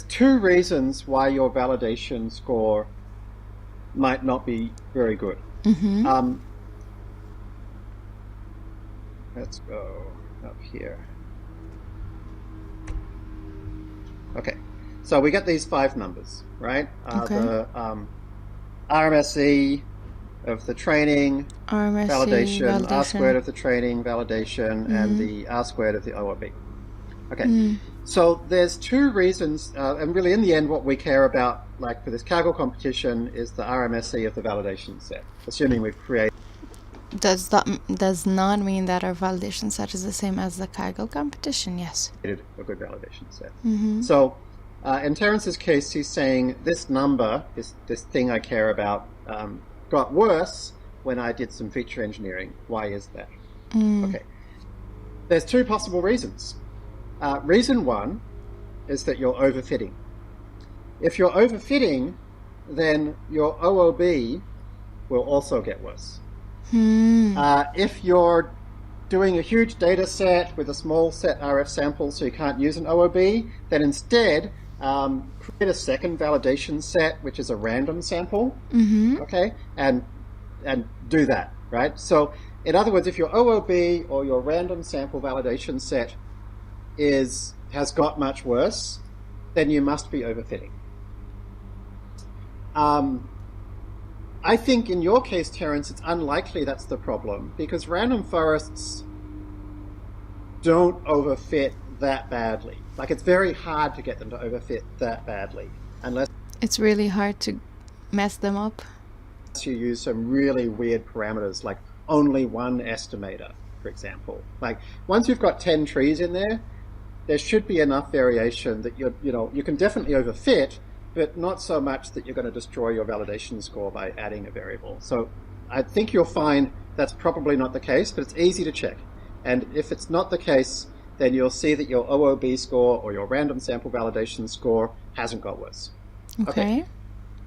two reasons why your validation score might not be very good. Let's go up here. Okay, so we get these 5 numbers, right? The RMSE of the training, validation, R squared of the training, validation, and the R squared of the OOB. Okay, so there's 2 reasons, and really in the end what we care about, like for this Kaggle competition, is the RMSE of the validation set, assuming we've created. Does not mean that our validation set is the same as the Kaggle competition, yes. A good validation set. So in Terence's case, he's saying this number, this thing I care about, got worse when I did some feature engineering. Why is that? Okay. There's 2 possible reasons. Reason 1 is that you're overfitting. If you're overfitting, then your OOB will also get worse. If you're doing a huge data set with a small set RF sample so you can't use an OOB, then instead create a second validation set, which is a random sample, okay, and do that, right? So in other words, if your OOB or your random sample validation set has got much worse, then you must be overfitting. I think in your case, Terence, it's unlikely that's the problem, because random forests don't overfit that badly. Like, it's very hard to get them to overfit that badly, unless it's really hard to mess them up. You use some really weird parameters, like only one estimator, for example. Like, once you've got 10 trees in there, there should be enough variation that you can definitely overfit, but not so much that you're going to destroy your validation score by adding a variable. So I think you'll find that's probably not the case, but it's easy to check. And if it's not the case, then you'll see that your OOB score or your random sample validation score hasn't got worse. Okay.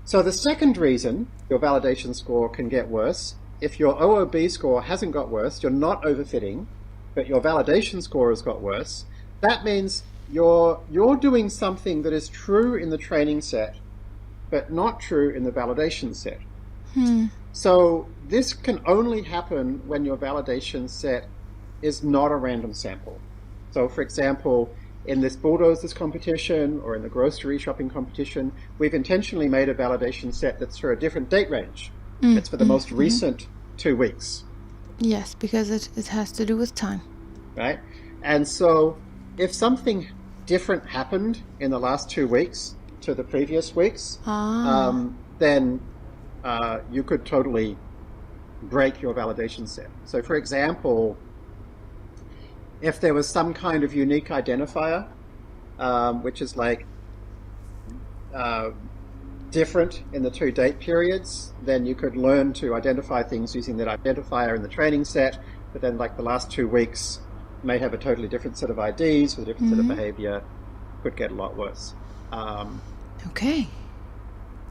So the second reason your validation score can get worse, if your OOB score hasn't got worse, you're not overfitting, but your validation score has got worse, that means you're doing something that is true in the training set, but not true in the validation set. So this can only happen when your validation set is not a random sample. So for example, in this bulldozers competition or in the grocery shopping competition, we've intentionally made a validation set that's for a different date range. It's for the most recent 2 weeks. Yes, because it has to do with time. Right? And so if something different happened in the last 2 weeks to the previous weeks, then you could totally break your validation set. So for example, if there was some kind of unique identifier, which is like different in the 2 date periods, then you could learn to identify things using that identifier in the training set, but then like the last 2 weeks may have a totally different set of IDs with a different set of behavior, could get a lot worse. Okay.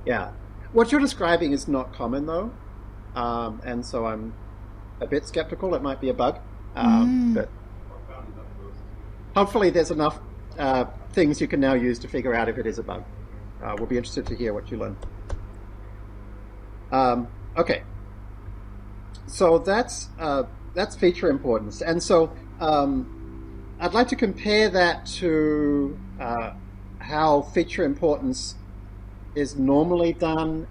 Yeah. What you're describing is not common though, and so I'm a bit skeptical it might be a bug, but hopefully there's enough things you can now use to figure out if it is a bug. We'll be interested to hear what you learn. Okay. So that's feature importance. And so I'd like to compare that to how feature importance is normally done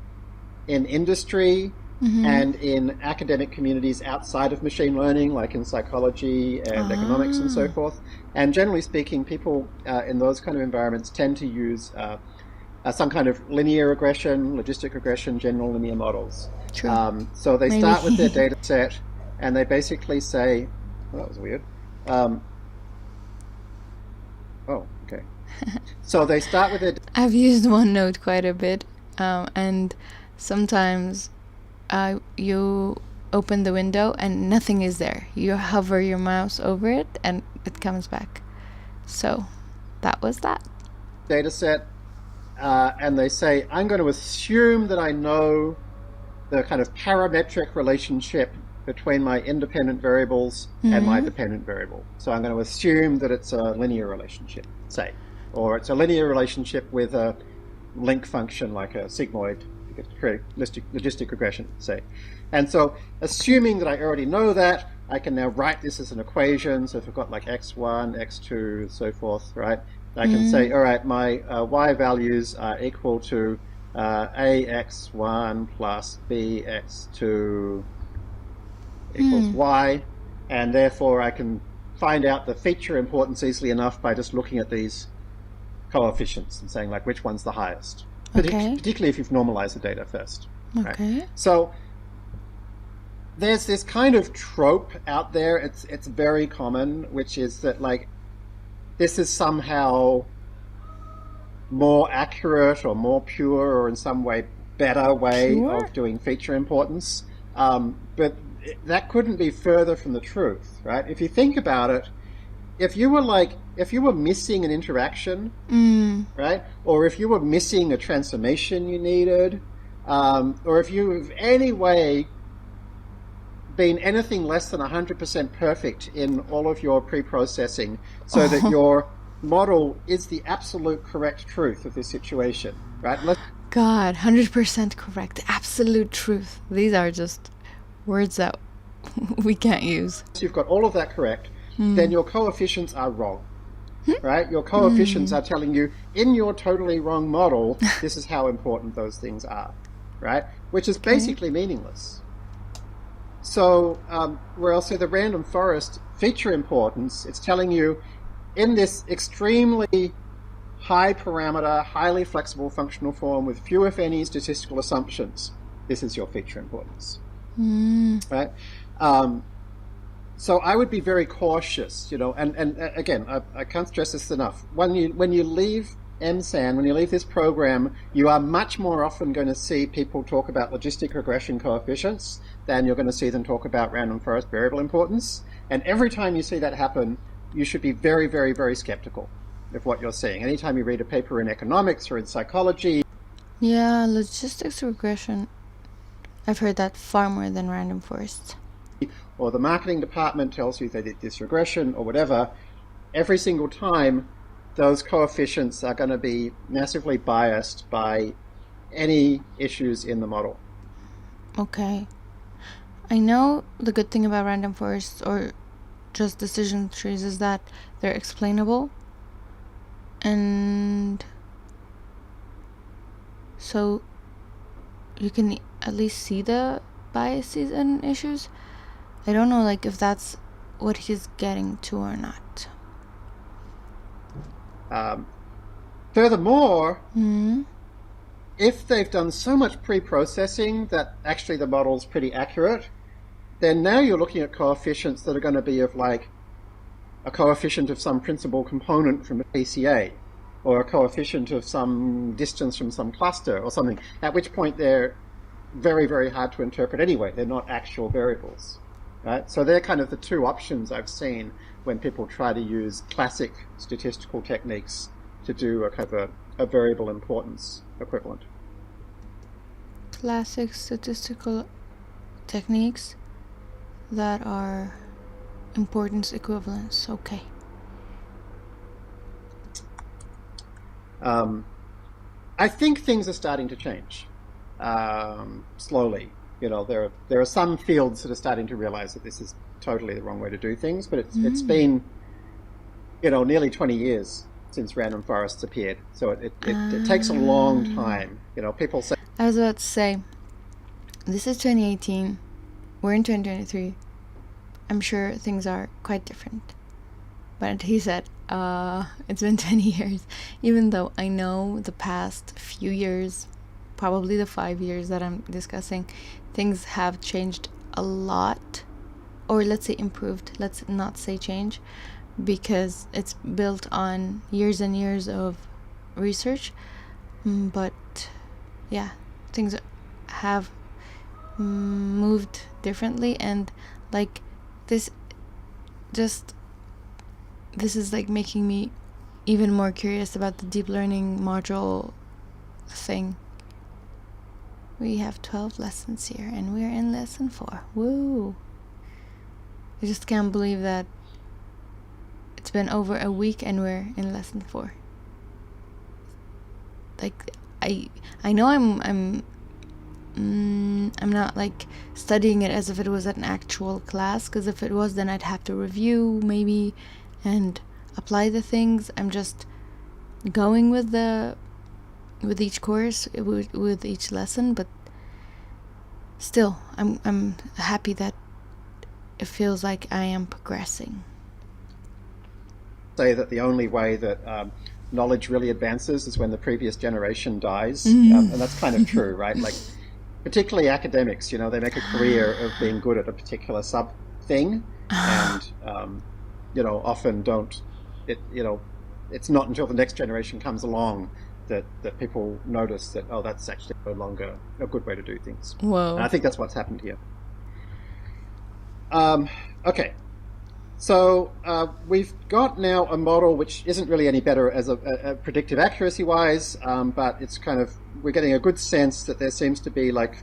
in industry and in academic communities outside of machine learning, like in psychology and economics and so forth. And generally speaking, people in those kind of environments tend to use some kind of linear regression, logistic regression, general linear models. True. So they start with their data set and they basically say, well, that was weird. Okay. So they start with their... I've used OneNote quite a bit, and sometimes you open the window and nothing is there. You hover your mouse over it and it comes back. So that was that. Data set, and they say, I'm going to assume that I know the kind of parametric relationship between my independent variables and my dependent variable. So I'm going to assume that it's a linear relationship, say, or it's a linear relationship with a link function like a sigmoid to create logistic regression, say. And so assuming that I already know that, I can now write this as an equation. So if I've got like x1, x2, so forth, right? I can say, all right, my y values are equal to ax1 plus bx2 equals y, and therefore I can find out the feature importance easily enough by just looking at these coefficients and saying like which one's the highest, particularly if you've normalized the data first. Okay. Right? So there's this kind of trope out there, it's very common, which is that like this is somehow more accurate or more pure or in some way better way of doing feature importance. But that couldn't be further from the truth, right? If you think about it, if you were missing an interaction, right? Or if you were missing a transformation you needed, or if you have any way been anything less than 100% perfect in all of your pre-processing so that your model is the absolute correct truth of this situation, right? God, 100% correct, absolute truth. These are just words that we can't use. So you've got all of that correct, then your coefficients are wrong, right? Your coefficients are telling you in your totally wrong model, this is how important those things are, right? Which is basically meaningless. So where I'll say the random forest feature importance, it's telling you in this extremely high parameter, highly flexible functional form with few if any statistical assumptions, this is your feature importance, right? So I would be very cautious, and again, I can't stress this enough. When you leave MSAN, when you leave this program, you are much more often going to see people talk about logistic regression coefficients than you're going to see them talk about random forest variable importance. And every time you see that happen, you should be very, very, very skeptical of what you're seeing. Anytime you read a paper in economics or in psychology. Yeah, logistics regression. I've heard that far more than random forests. Or the marketing department tells you they did this regression or whatever. Every single time, those coefficients are going to be massively biased by any issues in the model. Okay. I know the good thing about random forests or just decision trees is that they're explainable, and so you can at least see the biases and issues. I don't know like if that's what he's getting to or not. Furthermore, if they've done so much pre-processing that actually the model's pretty accurate, then now you're looking at coefficients that are going to be of like a coefficient of some principal component from a PCA, or a coefficient of some distance from some cluster or something, at which point they're very, very hard to interpret anyway. They're not actual variables, right? So they're kind of the two options I've seen when people try to use classic statistical techniques to do a kind of a variable importance equivalent. Classic statistical techniques that are importance equivalents. Okay. I think things are starting to change slowly. There are some fields that are starting to realize that this is totally the wrong way to do things, but it's been nearly 20 years since random forests appeared. So it takes a long time. People say... I was about to say, this is 2018. We're in 2023. I'm sure things are quite different. But he said, it's been 20 years. Even though I know the past few years, probably the 5 years that I'm discussing, things have changed a lot. Or let's say improved. Let's not say change. Because it's built on years and years of research. But yeah, things have moved differently, and like this is like making me even more curious about the deep learning module thing. We have 12 lessons here and we're in lesson 4. Woo! I just can't believe that it's been over a week and we're in lesson 4. Like I know I'm not like studying it as if it was an actual class, because if it was, then I'd have to review maybe and apply the things. I'm just going with each course, with each lesson, but still I'm happy that it feels like I am progressing. Say that the only way that knowledge really advances is when the previous generation dies, and that's kind of true, right? Like, particularly academics, they make a career of being good at a particular sub thing, and often don't. It's not until the next generation comes along that people notice that, oh, that's actually no longer a good way to do things. Whoa! And I think that's what's happened here. Okay. So we've got now a model which isn't really any better as a predictive accuracy-wise, but it's kind of, we're getting a good sense that there seems to be like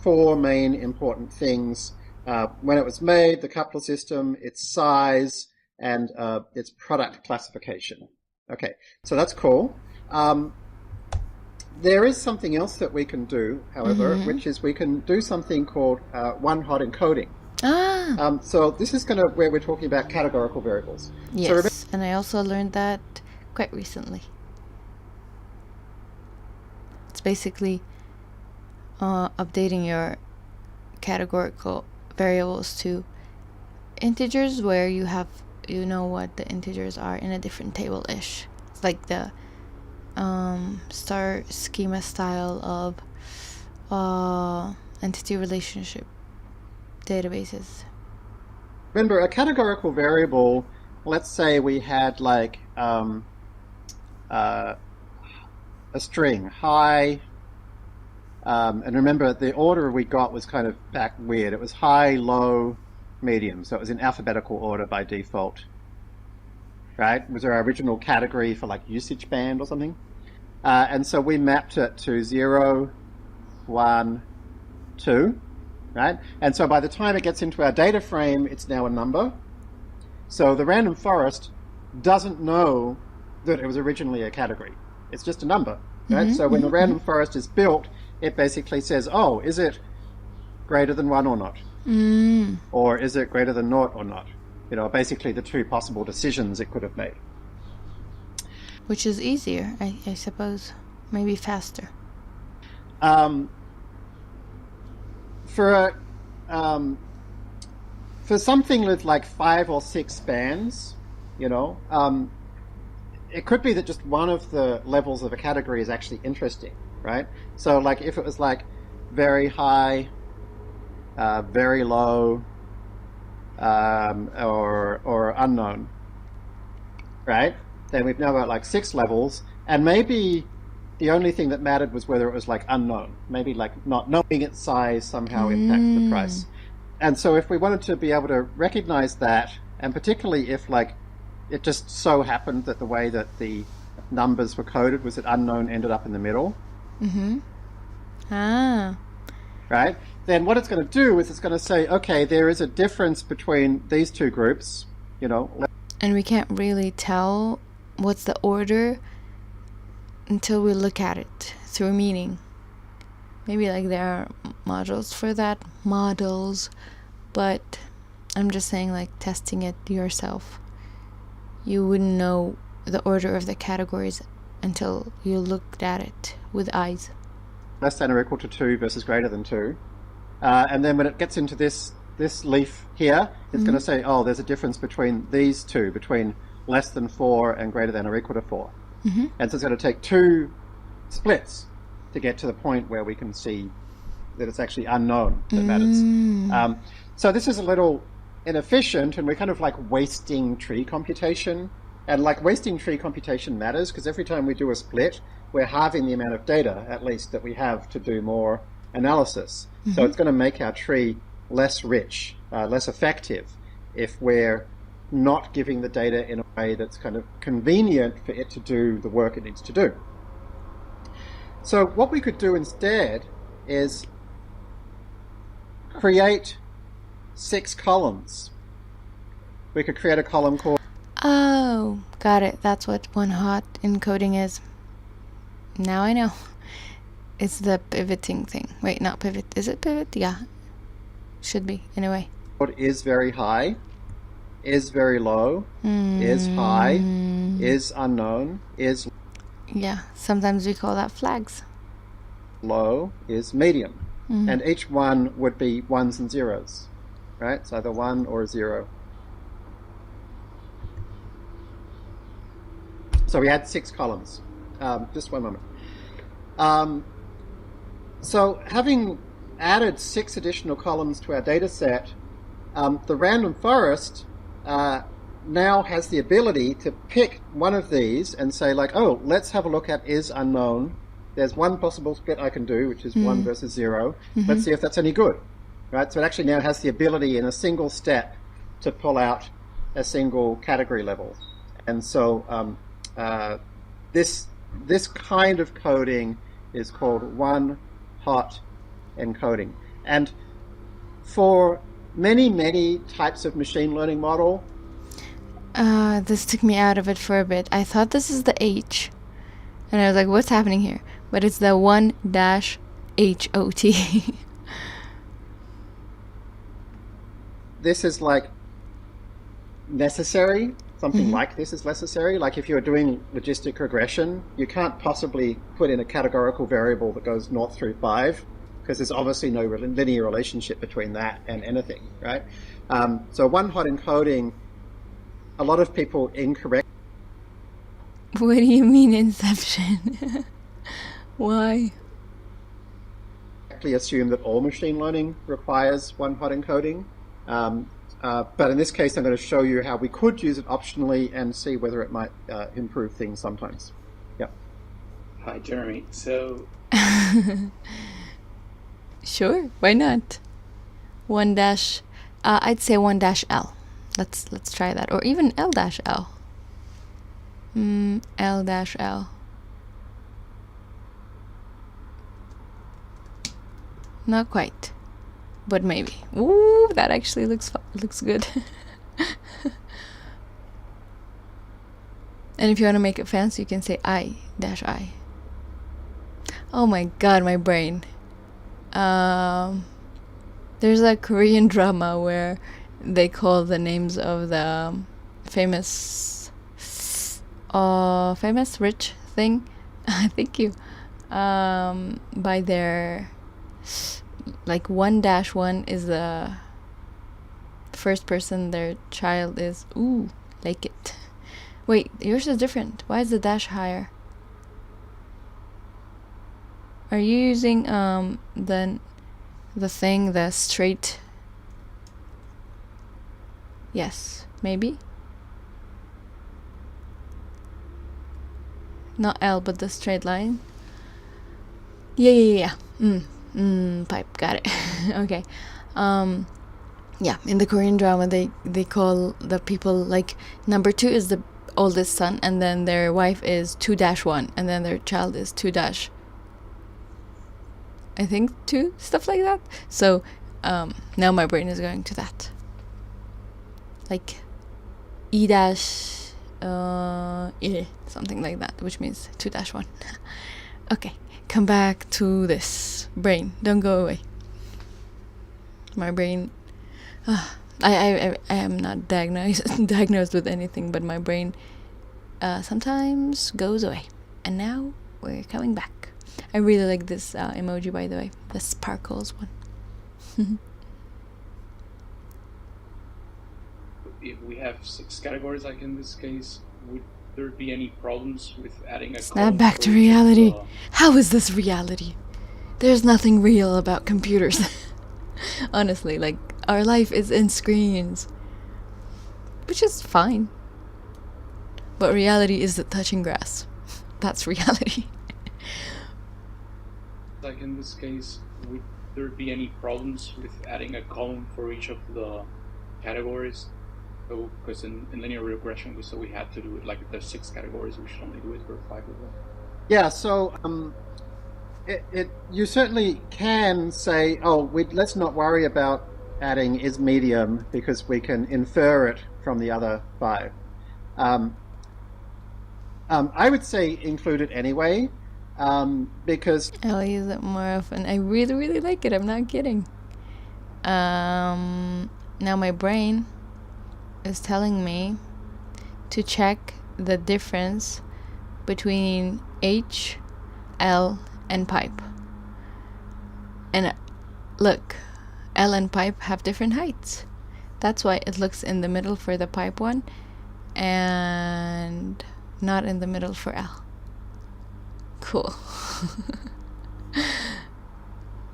4 main important things. When it was made, the coupler system, its size, and its product classification. Okay, so that's cool. There is something else that we can do, however, which is we can do something called one-hot encoding. So this is where we're talking about categorical variables. Yes, so and I also learned that quite recently. It's basically updating your categorical variables to integers where you know what the integers are in a different table-ish. It's like the star schema style of entity relationship databases. Remember, a categorical variable, let's say we had like a string, high, and remember the order we got was kind of back weird. It was high, low, medium, so it was in alphabetical order by default, right? It was our original category for like usage band or something. And so we mapped it to 0, 1, 2. Right? And so by the time it gets into our data frame, it's now a number. So the random forest doesn't know that it was originally a category. It's just a number. Right? So when the random forest is built, it basically says, oh, is it greater than 1 or not? Or is it greater than 0 or not? Basically the 2 possible decisions it could have made. Which is easier, I suppose. Maybe faster. For something with like 5 or 6 spans, it could be that just one of the levels of a category is actually interesting, right? So like if it was like very high, very low, or unknown, right? Then we've now got like 6 levels, and maybe the only thing that mattered was whether it was like unknown. Maybe like not knowing its size somehow impacted the price. And so if we wanted to be able to recognize that, and particularly if like it just so happened that the way that the numbers were coded was that unknown ended up in the middle. Right? Then what it's going to do is it's going to say, okay, there is a difference between these 2 groups, And we can't really tell what's the order until we look at it through meaning. Maybe like there are modules for that, but I'm just saying like testing it yourself. You wouldn't know the order of the categories until you looked at it with eyes. Less than or equal to 2 versus greater than 2. And then when it gets into this leaf here, it's going to say, oh, there's a difference between these two, between less than 4 and greater than or equal to 4. And so it's going to take 2 splits to get to the point where we can see that it's actually unknown that matters. So this is a little inefficient, and we're kind of like wasting tree computation. And like wasting tree computation matters because every time we do a split, we're halving the amount of data, at least, that we have to do more analysis. So it's going to make our tree less rich, less effective, if we're not giving the data in a way that's kind of convenient for it to do the work it needs to do. So what we could do instead is create 6 columns. We could create a column called... Oh, got it. That's what one-hot encoding is. Now I know. It's the pivoting thing. Wait, not pivot. Is it pivot? Yeah. Should be, anyway. Is very high, is very low, is high, is unknown, is... Yeah, sometimes we call that flags. Low, is medium. And each one would be 1s and 0s, right? It's either 1 or 0. So we had 6 columns. Just one moment. So having added 6 additional columns to our data set, the random forest now has the ability to pick one of these and say, like, oh, let's have a look at is unknown. There's one possible split I can do, which is 1 versus 0. Let's see if that's any good, right? So it actually now has the ability in a single step to pull out a single category level. And so this kind of coding is called one-hot encoding. And for many types of machine learning model... This took me out of it for a bit. I thought this is the H. And I was like, what's happening here? But it's the 1-HOT. This is like necessary. Something like this is necessary. Like if you're doing logistic regression, you can't possibly put in a categorical variable that goes 0 through 5, because there's obviously no linear relationship between that and anything, right? So one-hot encoding, a lot of people incorrect. What do you mean inception? Why? Assume that all machine learning requires one-hot encoding. But in this case, I'm going to show you how we could use it optionally and see whether it might improve things sometimes. Yep. Hi, Jeremy. So... Sure, why not? I'd say 1-L. Let's try that. Or even L-L. L-L. Not quite, but maybe. Ooh, that actually looks good. And if you want to make it fancy, you can say I-I. Oh my god, my brain. There's a Korean drama where they call the names of the famous rich thing. Thank you. By their, like 1-1 is the first person their child is. Ooh, like it. Wait, yours is different. Why is the dash higher? Are you using the straight? Yes, maybe. Not L, but the straight line. Yeah. Pipe, got it. Okay. Yeah, in the Korean drama, they call the people, like, number 2 is the oldest son, and then their wife is 2-1, and then their child is 2-, I think 2, stuff like that. So now my brain is going to that, like E-, something like that, which means 2-1. Okay, come back to this. Brain, don't go away. My brain, I am not diagnosed with anything, but my brain sometimes goes away. And now we're coming back. I really like this emoji, by the way, the sparkles one. If we have 6 categories, like in this case, would there be any problems with adding a Snap back to reality. How is this reality? There's nothing real about computers. Honestly, like, our life is in screens, which is fine. But reality is the touching grass. That's reality. Like in this case, would there be any problems with adding a column for each of the categories? So, because in linear regression, we had to do it like there's 6 categories, we should only do it for 5 of them. Yeah, so you certainly can say, oh, let's not worry about adding is medium because we can infer it from the other 5. I would say include it anyway, because I'll use it more often. I really, really like it. I'm not kidding. Now my brain is telling me to check the difference between H, L, and pipe. And look, L and pipe have different heights. That's why it looks in the middle for the pipe one and not in the middle for L. Cool.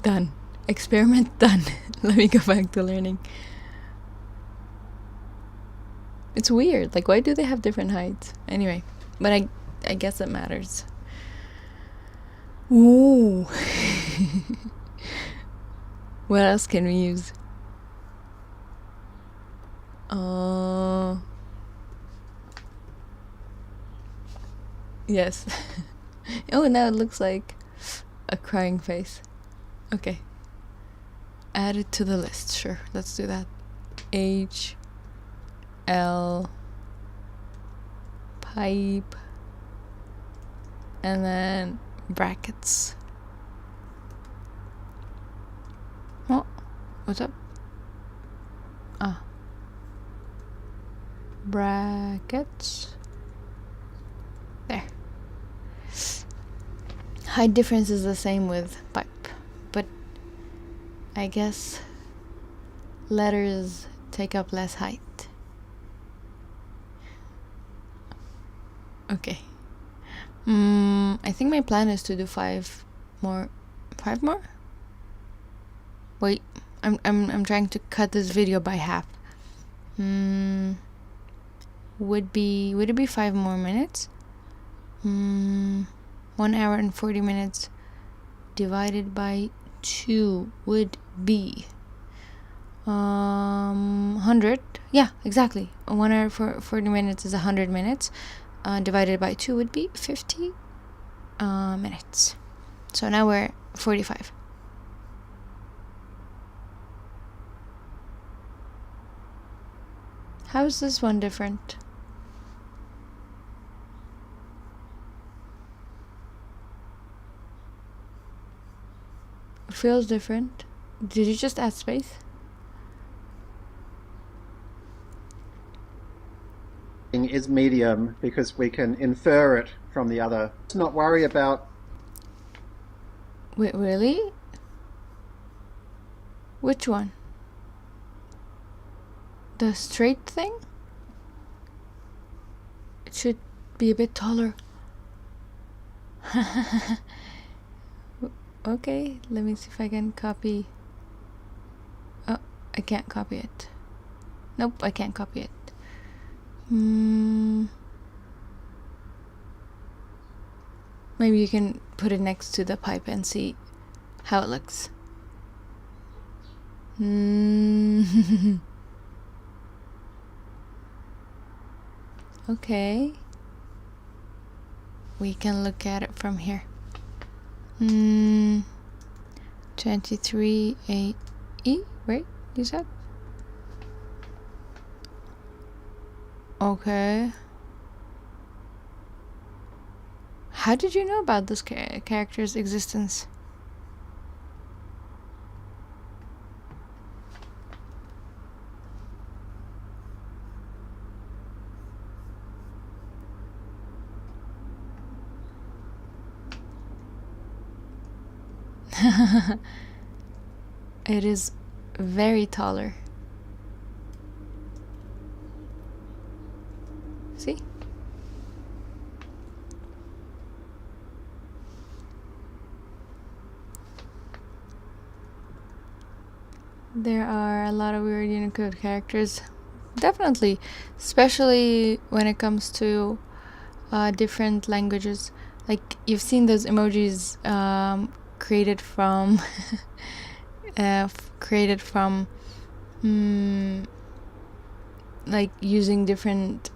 Done. Experiment done. Let me go back to learning. It's weird. Like, why do they have different heights? Anyway, but I guess it matters. Ooh. What else can we use? Yes. Oh, now it looks like a crying face. Okay. Add it to the list. Sure, let's do that. H, L, pipe, and then brackets. Oh, what's up? Ah. Brackets. There. Height difference is the same with pipe, but I guess letters take up less height. Okay. I think my plan is to do 5 more. 5 more? Wait, I'm trying to cut this video by half. Would it be 5 more minutes? 1 hour and 40 minutes divided by 2 would be 100. Yeah, exactly. 1 hour for 40 minutes is 100 minutes. Divided by 2 would be 50 minutes. So now we're 45. How is this one different? It feels different. Did you just add space? is medium because we can infer it from the other. Let's not worry about. Wait, really? Which one? The straight thing? It should be a bit taller. Okay, let me see if I can copy. Oh, I can't copy it. Nope, I can't copy it. Maybe you can put it next to the pipe and see how it looks. Okay. We can look at it from here. 23 AE, right? You said? Okay. How did you know about this character's existence? It is very taller. See? There are a lot of weird Unicode characters. Definitely. Especially when it comes to different languages. Like, you've seen those emojis created from like using different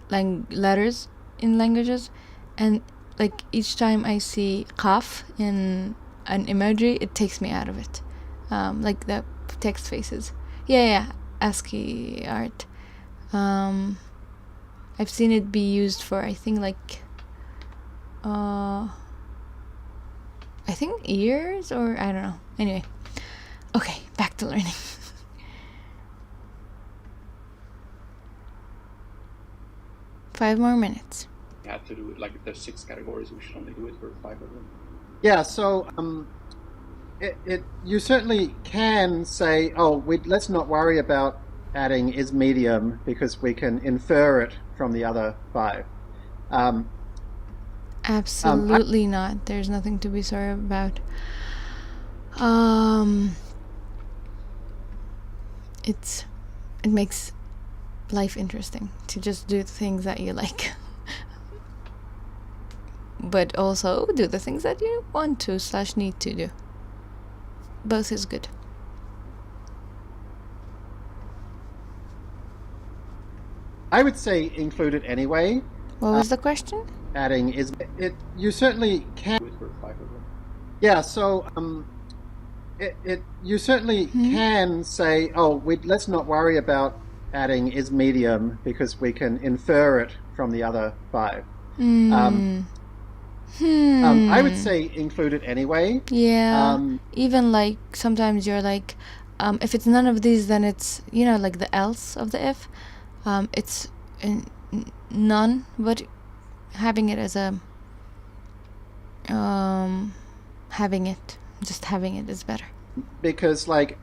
letters in languages, and like each time I see qaf in an emoji, it takes me out of it. Like the text faces. Yeah, ASCII art. I've seen it be used for, I think, like I think ears, or I don't know. Anyway, okay, back to learning. Five more minutes. We have to do it like there's 6 categories. We should only do it for 5 of them. Yeah. So you certainly can say, oh, let's not worry about adding is medium because we can infer it from the other 5. Absolutely not. There's nothing to be sorry about. It makes life interesting to just do the things that you like. But also do the things that you want to / need to do. Both is good. I would say include it anyway. What was the question? Adding is it. You certainly can. Do it for 5 of them. Yeah. So you certainly can say, oh, let's not worry about adding is medium because we can infer it from the other 5. I would say include it anyway. Yeah. Even like sometimes you're like, if it's none of these, then it's, like the else of the if. It's none, but having it as a having it is better. Because like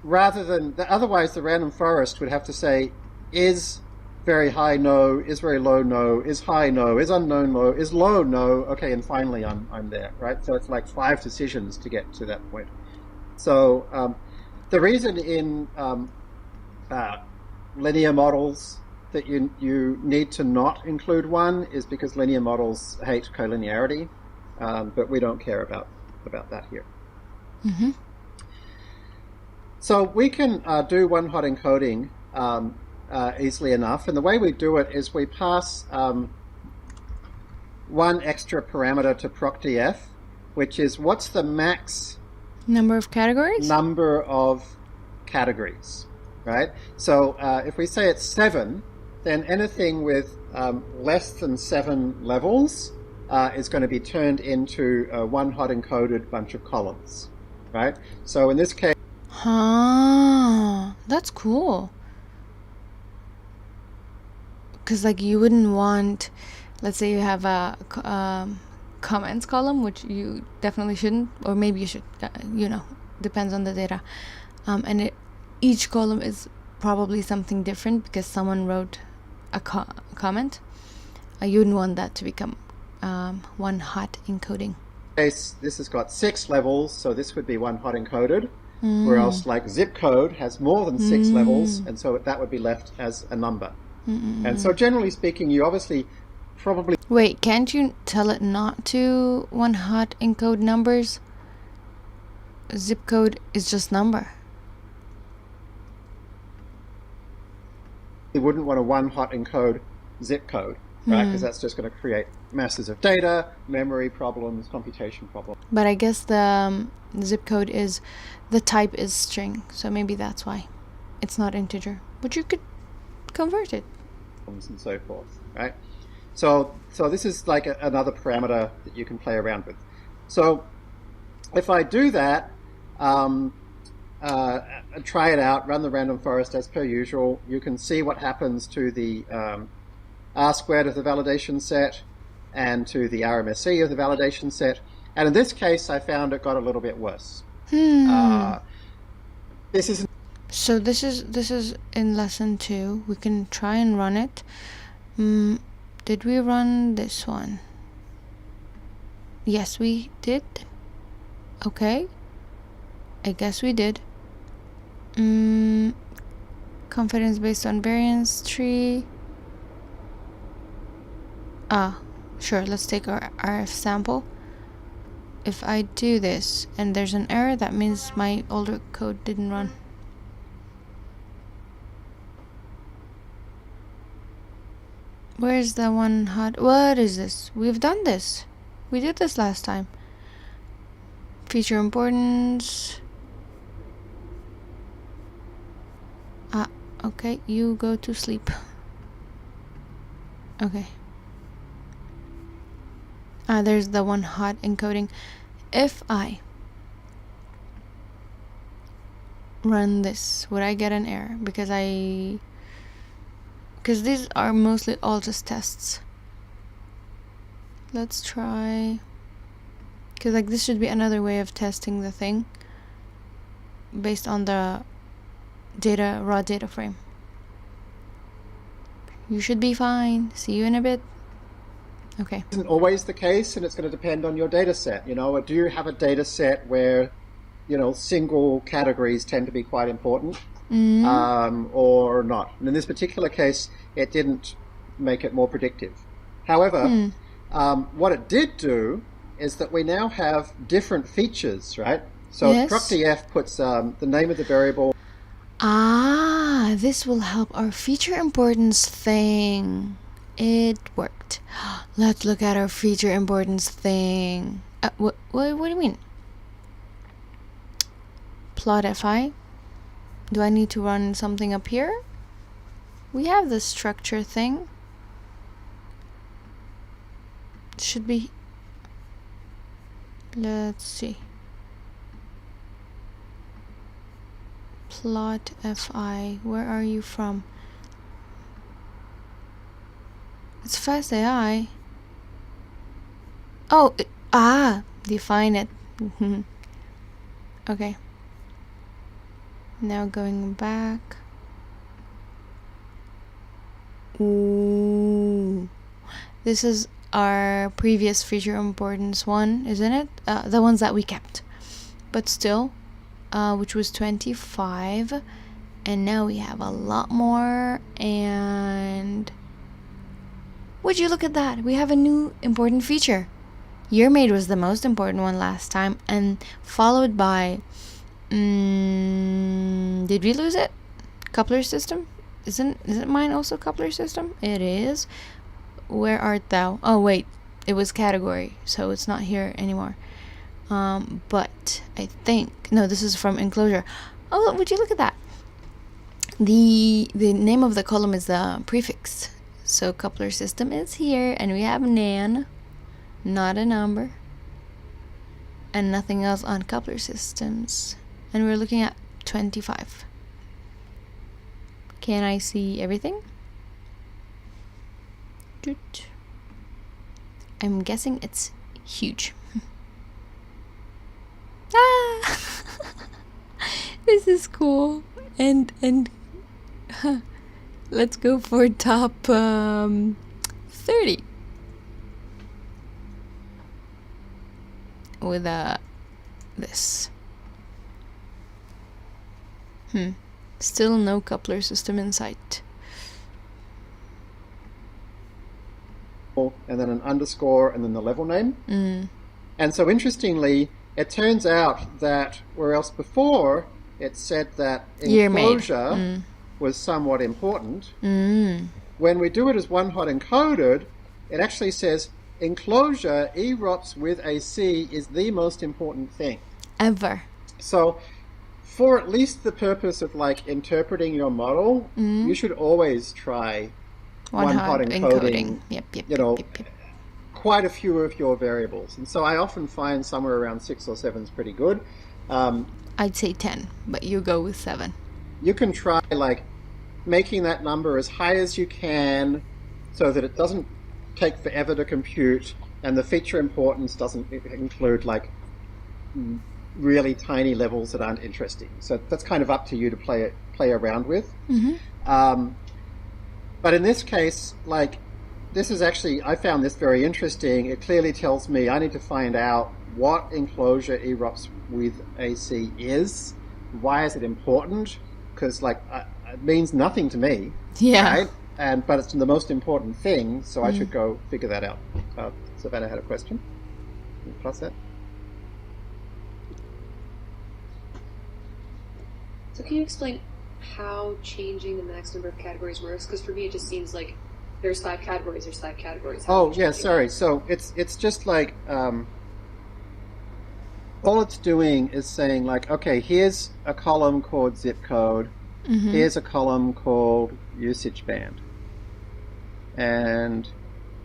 rather than otherwise the random forest would have to say is very high no, is very low no, is high no, is unknown low, is low no, okay, and finally I'm there, right? So it's like 5 decisions to get to that point. So the reason in linear models that you need to not include one is because linear models hate collinearity, but we don't care about that here. Mm-hmm. So we can do one-hot encoding easily enough, and the way we do it is we pass one extra parameter to procdf, which is what's the max number of categories, right? So if we say it's 7, then anything with less than 7 levels is going to be turned into a one-hot encoded bunch of columns, right? So in this case, that's cool. Because like you wouldn't want, let's say you have a comments column, which you definitely shouldn't, or maybe you should, depends on the data, and each column is probably something different because someone wrote a comment. You wouldn't want that to become one hot encoding. This has got 6 levels, so this would be one hot encoded, whereas like zip code has more than 6 levels, and so that would be left as a number. And so generally speaking, you obviously probably... Wait, can't you tell it not to one hot encode numbers? Zip code is just number. You wouldn't want to one hot encode zip code, right? Because that's just going to create masses of data, memory problems, computation problems. But I guess the zip code is, the type is string, so maybe that's why it's not integer. But you could convert it. And so forth, right? So this is like another parameter that you can play around with. So if I do that, try it out, run the random forest as per usual, you can see what happens to the R squared of the validation set and to the RMSE of the validation set. And in this case, I found it got a little bit worse. This is So this is in lesson 2. We can try and run it. Did we run this one? Yes, we did. Okay. I guess we did. Confidence based on variance tree. Sure, let's take our RF sample. If I do this and there's an error, that means my older code didn't run. Where's the one hot? What is this? We've done this. We did this last time. Feature importance. Okay, you go to sleep. Okay. There's the one hot encoding. If I run this, would I get an error? Because these are mostly all just tests. Let's try, because like this should be another way of testing the thing based on the raw data frame. You should be fine. See you in a bit. Okay. Isn't always the case, and it's going to depend on your data set. Or do you have a data set where, single categories tend to be quite important, or not? And in this particular case, it didn't make it more predictive. However, what it did do is that we now have different features, right? So yes. struct.df puts the name of the variable. This will help our feature importance thing. It worked. Let's look at our feature importance thing. What do you mean? Plot fi. Do I need to run something up here? We have the structure thing. Should be. Let's see. Plot fi. Where are you from? It's fast.ai. Oh, define it. Okay. Now going back. Ooh. This is our previous feature importance one, isn't it? The ones that we kept. But still, which was 25. And now we have a lot more. And would you look at that? We have a new important feature. Year made was the most important one last time, and followed by did we lose it? Coupler system? Isn't mine also coupler system? It is. Where art thou? Oh wait, it was category, so it's not here anymore. But I think no, this is from enclosure. Oh, would you look at that? The name of the column is the prefix. So coupler system is here, and we have nan, not a number, and nothing else on coupler systems. And we're looking at 25. Can I see everything? I'm guessing it's huge. This is cool. And let's go for top 30 with this. Still no coupler system in sight. And then an underscore and then the level name. And so interestingly, it turns out that whereas before it said that enclosure was somewhat important, when we do it as one hot encoded, it actually says enclosure eROPS with a C is the most important thing ever. So for at least the purpose of like interpreting your model, you should always try one hot encoding. Yep. Quite a few of your variables. And so I often find somewhere around 6 or 7 is pretty good. I'd say 10, but you go with 7. You can try like making that number as high as you can so that it doesn't take forever to compute, and the feature importance doesn't include like really tiny levels that aren't interesting. So that's kind of up to you to play around with. But in this case, like, this is actually, I found this very interesting. It clearly tells me I need to find out what enclosure erops with AC is. Why is it important? Because like it means nothing to me, right? But it's the most important thing, so I should go figure that out. Savannah had a question. Can you plus that? So can you explain how changing the max number of categories works? Because for me, it just seems like there's 5 categories. There's 5 categories. Oh yeah, sorry. So it's just like all it's doing is saying like, okay, here's a column called zip code. Here's a column called usage band, and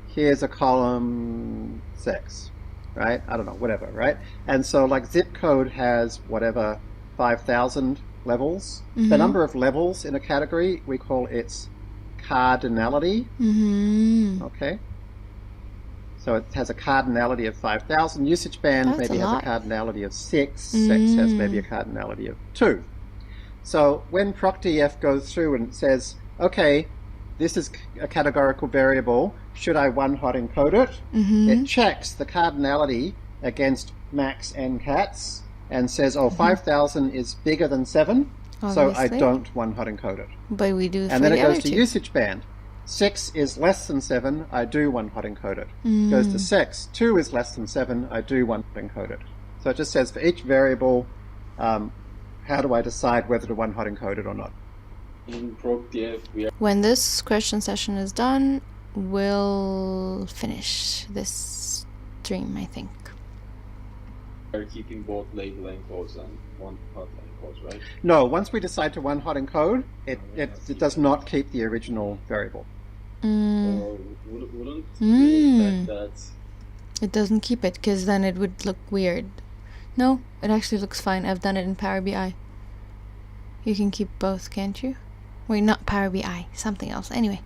here's a column sex, right? I don't know, whatever, right? And so like zip code has whatever 5,000 levels. The number of levels in a category, we call its cardinality. Okay. So it has a cardinality of 5,000. Usage band maybe has a cardinality of 6. Sex has maybe a cardinality of 2. So when procdf goes through and says, okay, this is a categorical variable, should I one-hot encode it? It checks the cardinality against max and cats and says, oh, 5,000 is bigger than 7, so I don't one-hot encode it. But we do. And then it goes to usage band. 6 is less than 7, I do one-hot encode it. Goes to sex. 2 is less than 7, I do one-hot encode it. So it just says for each variable, how do I decide whether to one-hot encode it or not? In procdf, we When this question session is done, we'll finish this stream, I think. are keeping both label encodes and one-hot encodes, right? No, once we decide to one-hot encode, it does not keep the original variable. Or wouldn't that It doesn't keep it, because then it would look weird. No, it actually looks fine. I've done it in Power BI. You can keep both, can't you? Wait, not Power BI, something else. Anyway.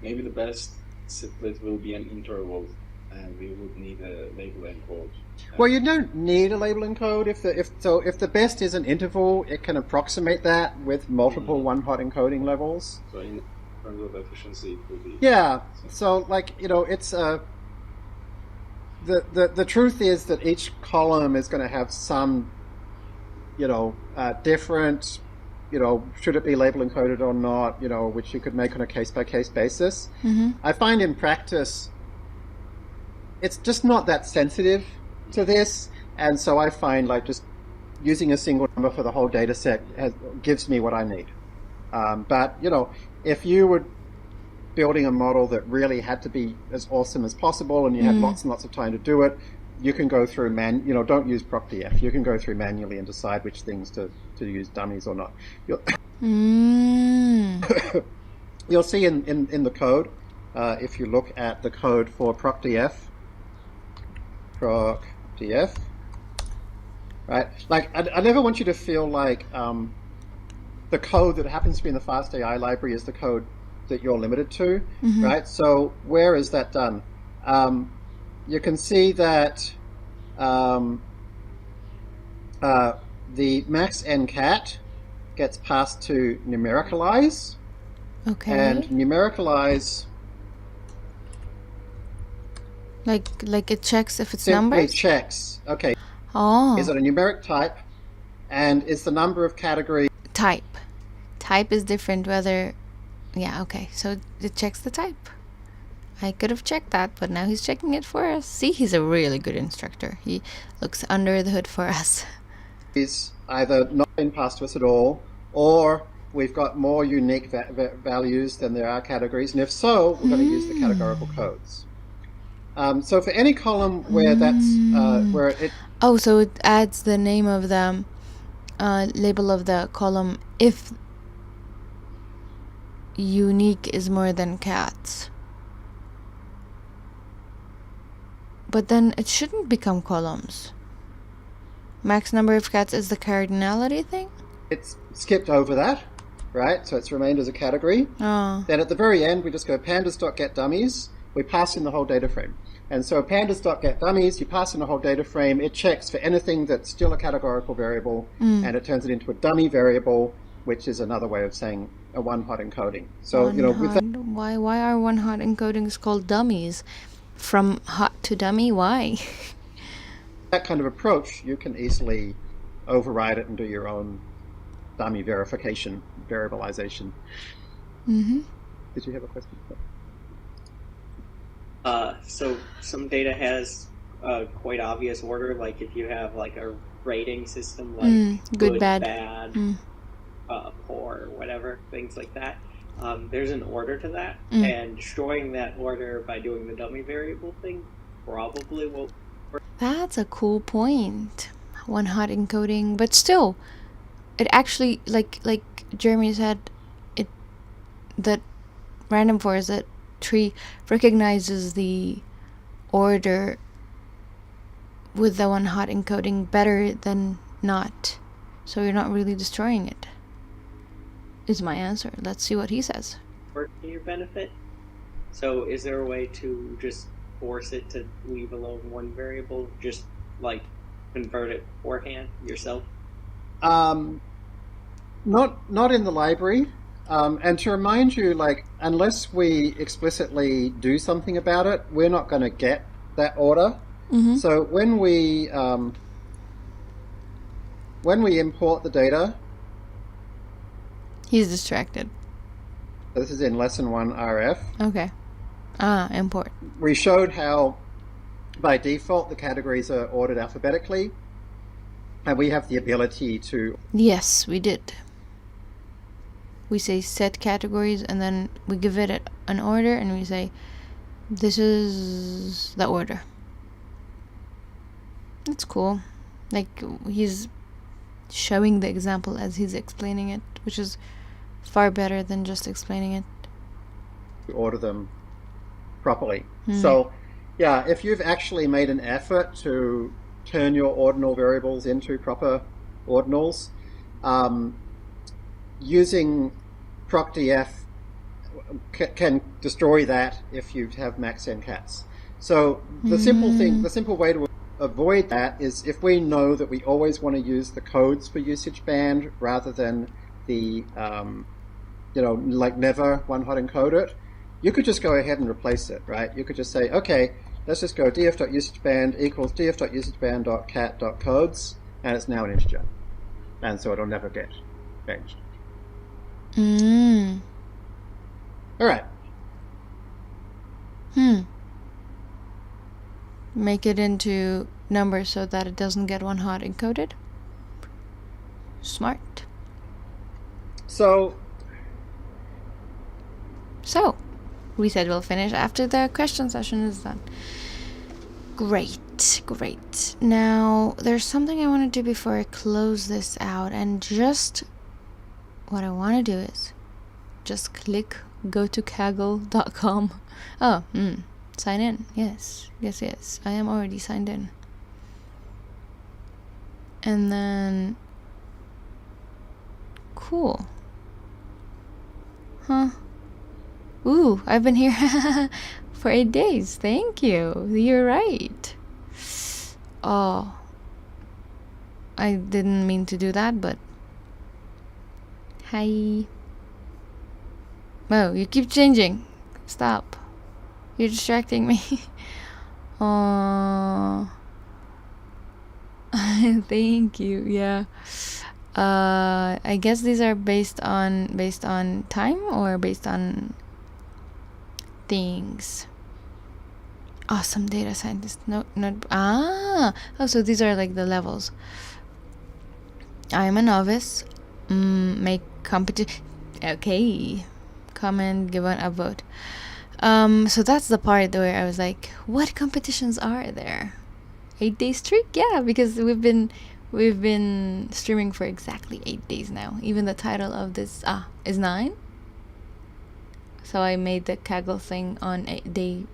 maybe the best split will be an interval, and we would need a label encode. Well, you don't need a label encode. If the best is an interval, it can approximate that with multiple one-hot encoding levels. So in terms of efficiency, it will be... Yeah, so like, it's the truth is that each column is going to have some, different, should it be label encoded or not, which you could make on a case-by-case basis. I find in practice, it's just not that sensitive to this, and so I find like just using a single number for the whole data set gives me what I need. But, if you were building a model that really had to be as awesome as possible and you had lots and lots of time to do it, you can go through don't use procdf. You can go through manually and decide which things to use dummies or not. You'll see in the code, if you look at the code for procdf, right? Like, I never want you to feel like the code that happens to be in the fast.ai library is the code that you're limited to, right? So where is that done? You can see that the max ncat gets passed to numericalize. Okay. And numericalize... Like it checks if it's simply numbers? checks, okay, is it a numeric type, and is the number of categories... Type is different whether... Yeah, okay, so it checks the type. I could have checked that, but now he's checking it for us. See, he's a really good instructor. He looks under the hood for us. Is either not been passed to us at all, or we've got more unique values than there are categories, and if so, we're going to use the categorical codes. So for any column where that's where it... Oh, so it adds the name of the label of the column if unique is more than cats. But then it shouldn't become columns. Max number of cats is the cardinality thing? It's skipped over that, right? So it's remained as a category. Then at the very end, we just go pandas.getDummies, we pass in the whole data frame. And so pandas.getDummies, you pass in the whole data frame, it checks for anything that's still a categorical variable, and it turns it into a dummy variable, which is another way of saying a one-hot encoding. So, with that, why are one-hot encodings called dummies? From hot to dummy, why? that kind of approach, you can easily override it and do your own dummy verification, variabilization. Mm-hmm. Did you have a question? So some data has quite obvious order, like if you have like a rating system, like good, bad, poor, whatever, things like that. There's an order to that, and destroying that order by doing the dummy variable thing probably will work. That's a cool point. One hot encoding, but still, it actually, like Jeremy said, that random forest, that tree recognizes the order with the one hot encoding better than not. So you're not really destroying it, is my answer. Let's see what he says. Work to your benefit. So is there a way to just force it to leave alone one variable, just like convert it beforehand yourself? Not in the library. And to remind you, like, unless we explicitly do something about it, we're not going to get that order. So when we import the data, He's distracted. this is in lesson 1 RF. Okay. Import. We showed how by default the categories are ordered alphabetically, and we have the ability to... Yes, we did. We say set categories, and then we give it an order, and we say this is the order. That's cool. Like, he's showing the example as he's explaining it, which is far better than just explaining it. order them properly. So, yeah, if you've actually made an effort to turn your ordinal variables into proper ordinals, using procdf can destroy that if you have max n cats. So the simple way to avoid that is if we know that we always want to use the codes for usage band rather than the, like never one hot encode it, you could just go ahead and replace it, right? You could just say, okay, let's just go df.usageband equals df.usageband.cat.codes, and it's now an integer. And so it'll never get changed. All right. Make it into numbers so that it doesn't get one hot encoded. Smart. So we said we'll finish after the question session is done. Great. Now, there's something I want to do before I close this out, and just what I want to do is just go to kaggle.com. Sign in. Yes. I am already signed in. And then cool. Ooh, I've been here for 8 days. Thank you. You're right. Oh, I didn't mean to do that, but hi. Oh, you keep changing. Stop. You're distracting me. Thank you. Yeah. I guess these are based on time or based on things. Awesome data scientist. So these are like the levels. I'm a novice. Make competition. Okay. Comment, give a vote. So that's the part where I was like, what competitions are there? 8-day streak? Yeah, because we've been streaming for exactly 8 days now. Even the title of this is 9. So I made the Kaggle thing on day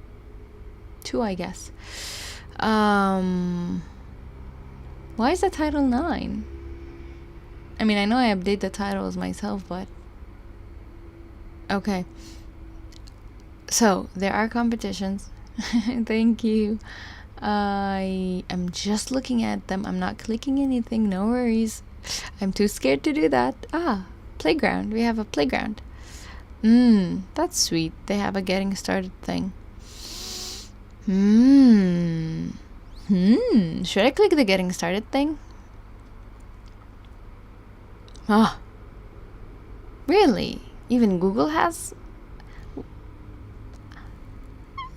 2, I guess. Why is the title 9? I mean, I know I update the titles myself, but okay. So there are competitions. Thank you. I am just looking at them. I'm not clicking anything. No worries. I'm too scared to do that. Playground. We have a playground. That's sweet. They have a getting started thing. Should I click the getting started thing? Really? Even Google has?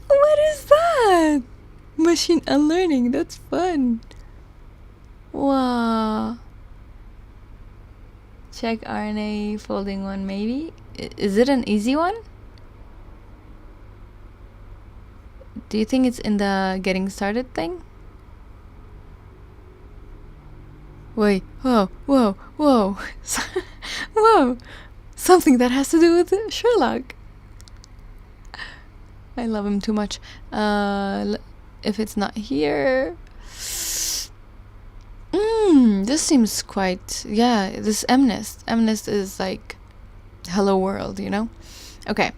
What is that? Machine learning. That's fun. Wow. Check RNA folding one, maybe? Is it an easy one? Do you think it's in the getting started thing? Wait, whoa. Whoa. Something that has to do with Sherlock. I love him too much. If it's not here... this seems quite... Yeah, this MNIST. MNIST is like... Hello World, you know? Okay.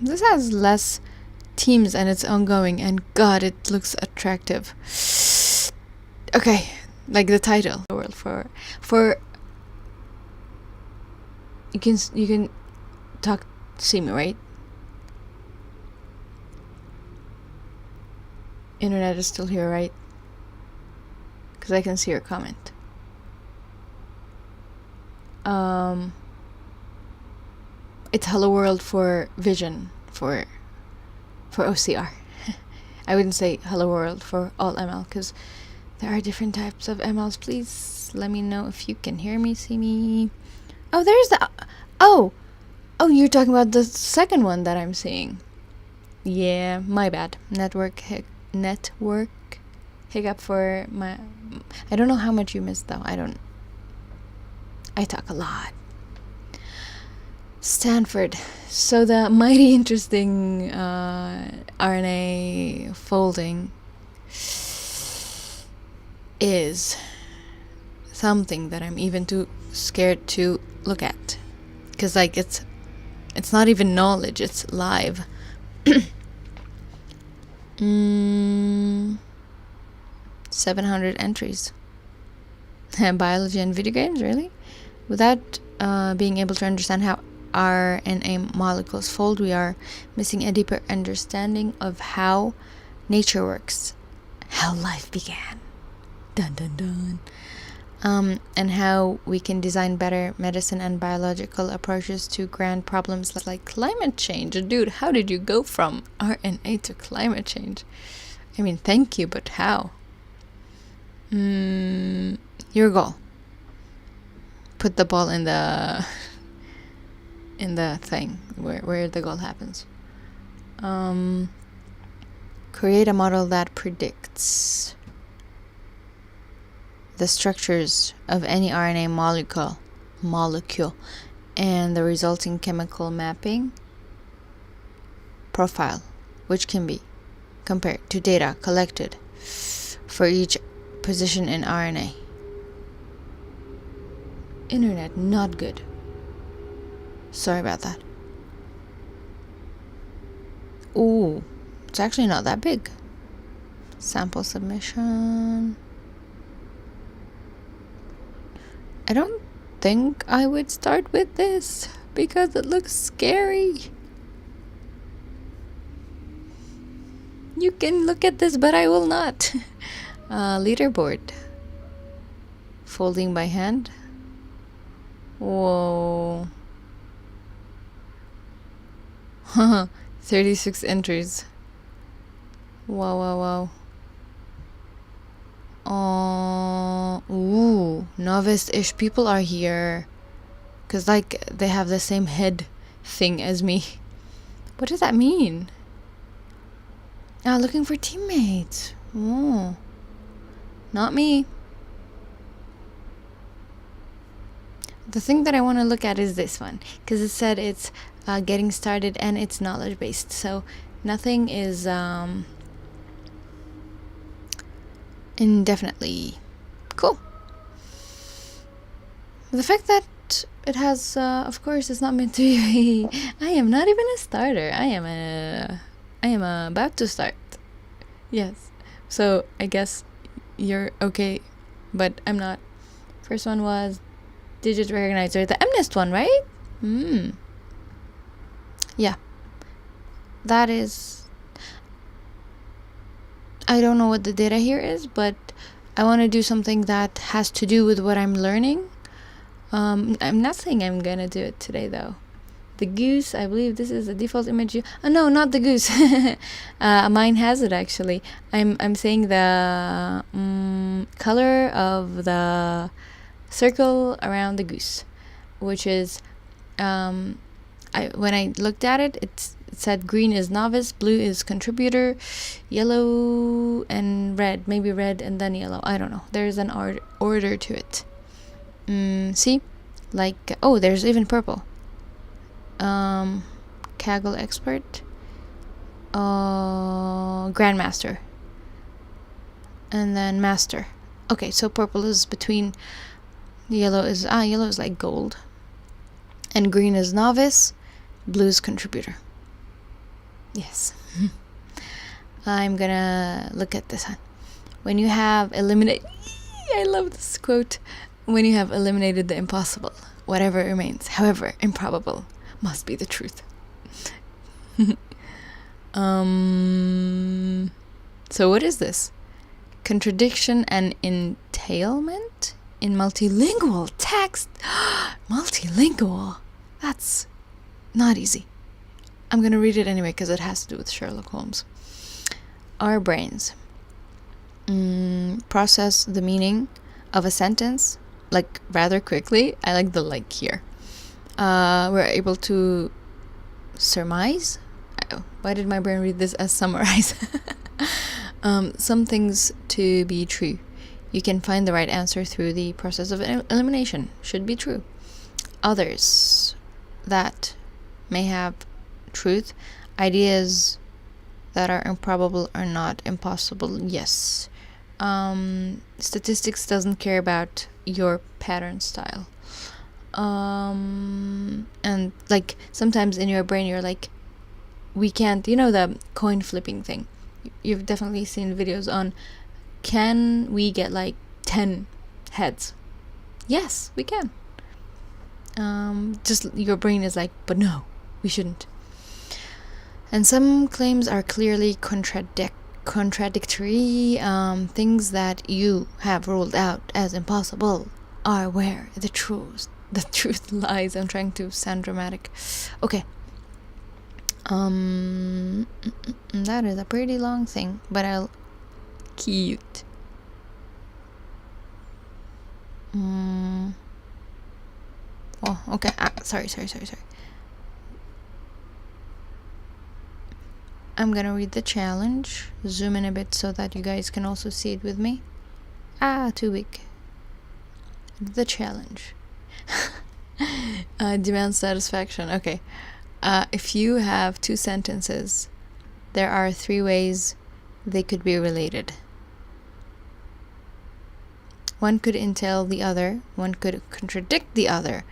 This has less teams and it's ongoing, and God, it looks attractive. Okay, like the title. World for you can see me, right? Internet is still here, right? Because I can see your comment. It's Hello World for Vision for OCR. I wouldn't say Hello World for all ML, because there are different types of MLs. Please let me know if you can hear me, see me. Oh, there's the... Oh, you're talking about the second one that I'm seeing. Yeah, my bad. Network hiccup for my... I don't know how much you missed, though. I talk a lot. Stanford. So the mighty interesting RNA folding is something that I'm even too scared to look at, because like it's not even knowledge, it's live. 700 entries. Biology and video games, really? Without being able to understand how RNA molecules fold, we are missing a deeper understanding of how nature works, how life began. Dun dun dun. And how we can design better medicine and biological approaches to grand problems like climate change. Dude, how did you go from RNA to climate change? I mean, thank you, but how? Your goal. Put the ball in the thing where the goal happens. Create a model that predicts the structures of any RNA molecule and the resulting chemical mapping profile, which can be compared to data collected for each position in RNA. Internet not good. Sorry about that. Ooh, it's actually not that big. Sample submission. I don't think I would start with this because it looks scary. You can look at this, but I will not. Leaderboard. Folding by hand. Whoa. 36 entries. Wow. Ooh, novice-ish people are here. 'Cause like they have the same head thing as me. What does that mean? Looking for teammates. Oh, not me. The thing that I want to look at is this one, because it said it's getting started and it's knowledge based, so nothing is indefinitely. Cool. The fact that it has, of course, it's not meant to be. I am not even a starter. I am about to start. Yes. So I guess you're okay, but I'm not. First one was digit recognizer, the MNIST one, right? Yeah. That is. I don't know what the data here is, but I want to do something that has to do with what I'm learning. I'm not saying I'm gonna do it today though. The goose, I believe this is the default image. No, not the goose. Mine has it actually. I'm saying the color of the circle around the goose, which is when I looked at it, it said green is novice, blue is contributor, yellow and red, maybe red and then yellow. I don't know. There's an order to it. See, like there's even purple. Kaggle expert, grandmaster, and then master. Okay, so purple is between. Yellow is like gold, and green is novice, blue is contributor. Yes. I'm gonna look at this one. When you have eliminated, I love this quote. When you have eliminated the impossible, whatever remains, however improbable, must be the truth. So what is this? Contradiction and entailment in multilingual text. Multilingual. That's not easy. I'm gonna read it anyway because it has to do with Sherlock Holmes. Our brains process the meaning of a sentence like rather quickly. I like the like here. We're able to surmise. Why did my brain read this as summarize? Some things to be true. You can find the right answer through the process of elimination. Should be true. Others that may have truth. Ideas that are improbable are not impossible. Yes. Statistics doesn't care about your pattern style. And like sometimes in your brain you're like, we can't, the coin flipping thing. You've definitely seen videos on, can we get like 10 heads? Yes, we can. Just your brain is like, but no, we shouldn't. And some claims are clearly contradictory. Things that you have ruled out as impossible are where the truth lies. I'm trying to sound dramatic. Okay. That is a pretty long thing, but I'll cute. Oh, okay. Sorry. I'm gonna read the challenge. Zoom in a bit so that you guys can also see it with me. Too big. The challenge. Demand satisfaction. Okay. If you have two sentences, there are 3 ways they could be related. One could entail the other, one could contradict the other,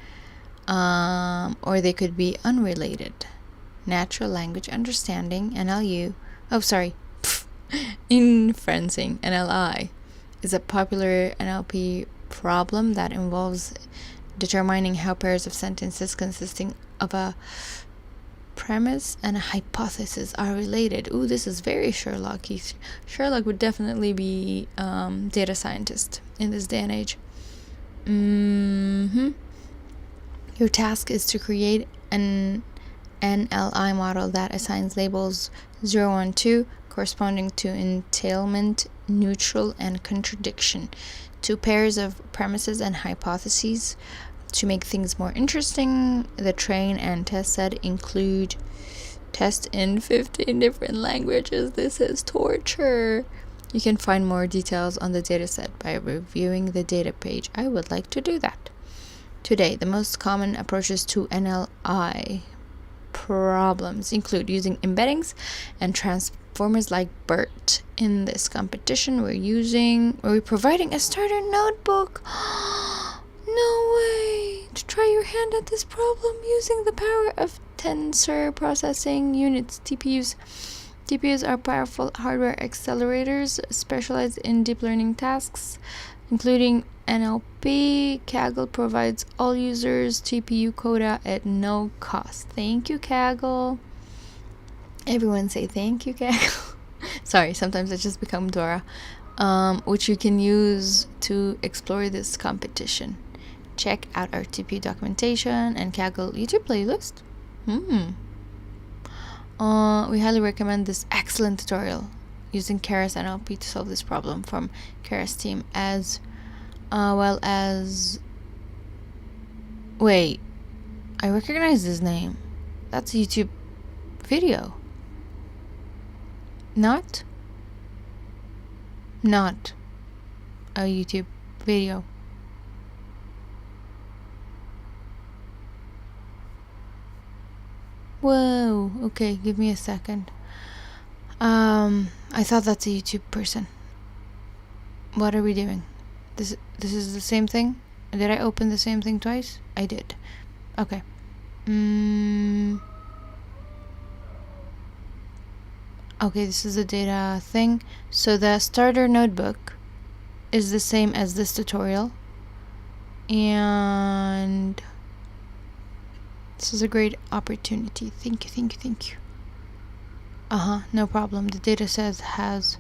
or they could be unrelated. Natural language understanding, NLU. Inferencing, NLI, is a popular NLP problem that involves determining how pairs of sentences consisting of a premise and a hypothesis are related. Ooh, this is very Sherlock-y. Sherlock would definitely be data scientist in this day and age. Your task is to create an NLI model that assigns labels 0, 1, 2 corresponding to entailment, neutral, and contradiction, 2 pairs of premises and hypotheses. To make things more interesting, the train and test set include test in 15 different languages. This is torture. You can find more details on the dataset by reviewing the data page. I would like to do that. Today, the most common approaches to NLI problems include using embeddings and transformers like BERT. In this competition, we're providing a starter notebook. No way. to try your hand at this problem using the power of tensor processing units, TPUs. TPUs are powerful hardware accelerators specialized in deep learning tasks, including NLP. Kaggle provides all users TPU quota at no cost. Thank you, Kaggle. Everyone say thank you, Kaggle. Sorry, sometimes I just become Dora. Which you can use to explore this competition. Check out our TPU documentation and Kaggle YouTube playlist. We highly recommend this excellent tutorial using Keras NLP to solve this problem from Keras team, as well as... Wait, I recognize this name. That's a YouTube video. Not a YouTube video. Whoa, okay, give me a second. I thought that's a YouTube person. What are we doing? This is the same thing? Did I open the same thing twice? I did. Okay. Okay, this is the data thing. So the starter notebook is the same as this tutorial. And this is a great opportunity. Thank you. No problem. The data set has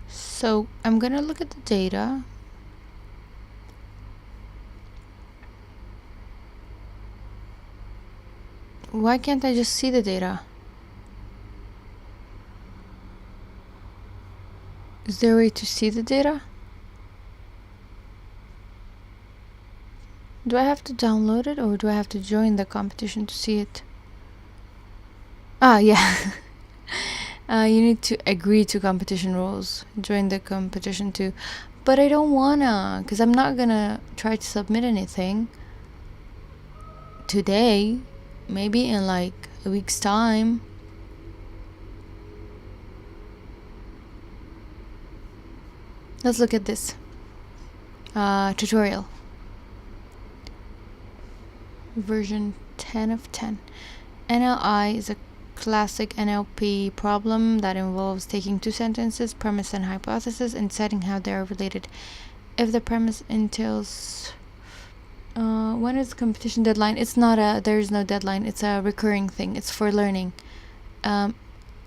So I'm gonna look at the data. Why can't I just see the data? Is there a way to see the data? Do I have to download it or do I have to join the competition to see it? Yeah. You need to agree to competition rules. Join the competition too. But I don't wanna, because I'm not gonna try to submit anything today. Maybe in like a week's time. Let's look at this tutorial. Version 10 of 10. NLI is a classic NLP problem that involves taking two sentences, premise and hypothesis, and deciding how they are related. If the premise entails... when is the competition deadline? It's not there is no deadline. It's a recurring thing. It's for learning.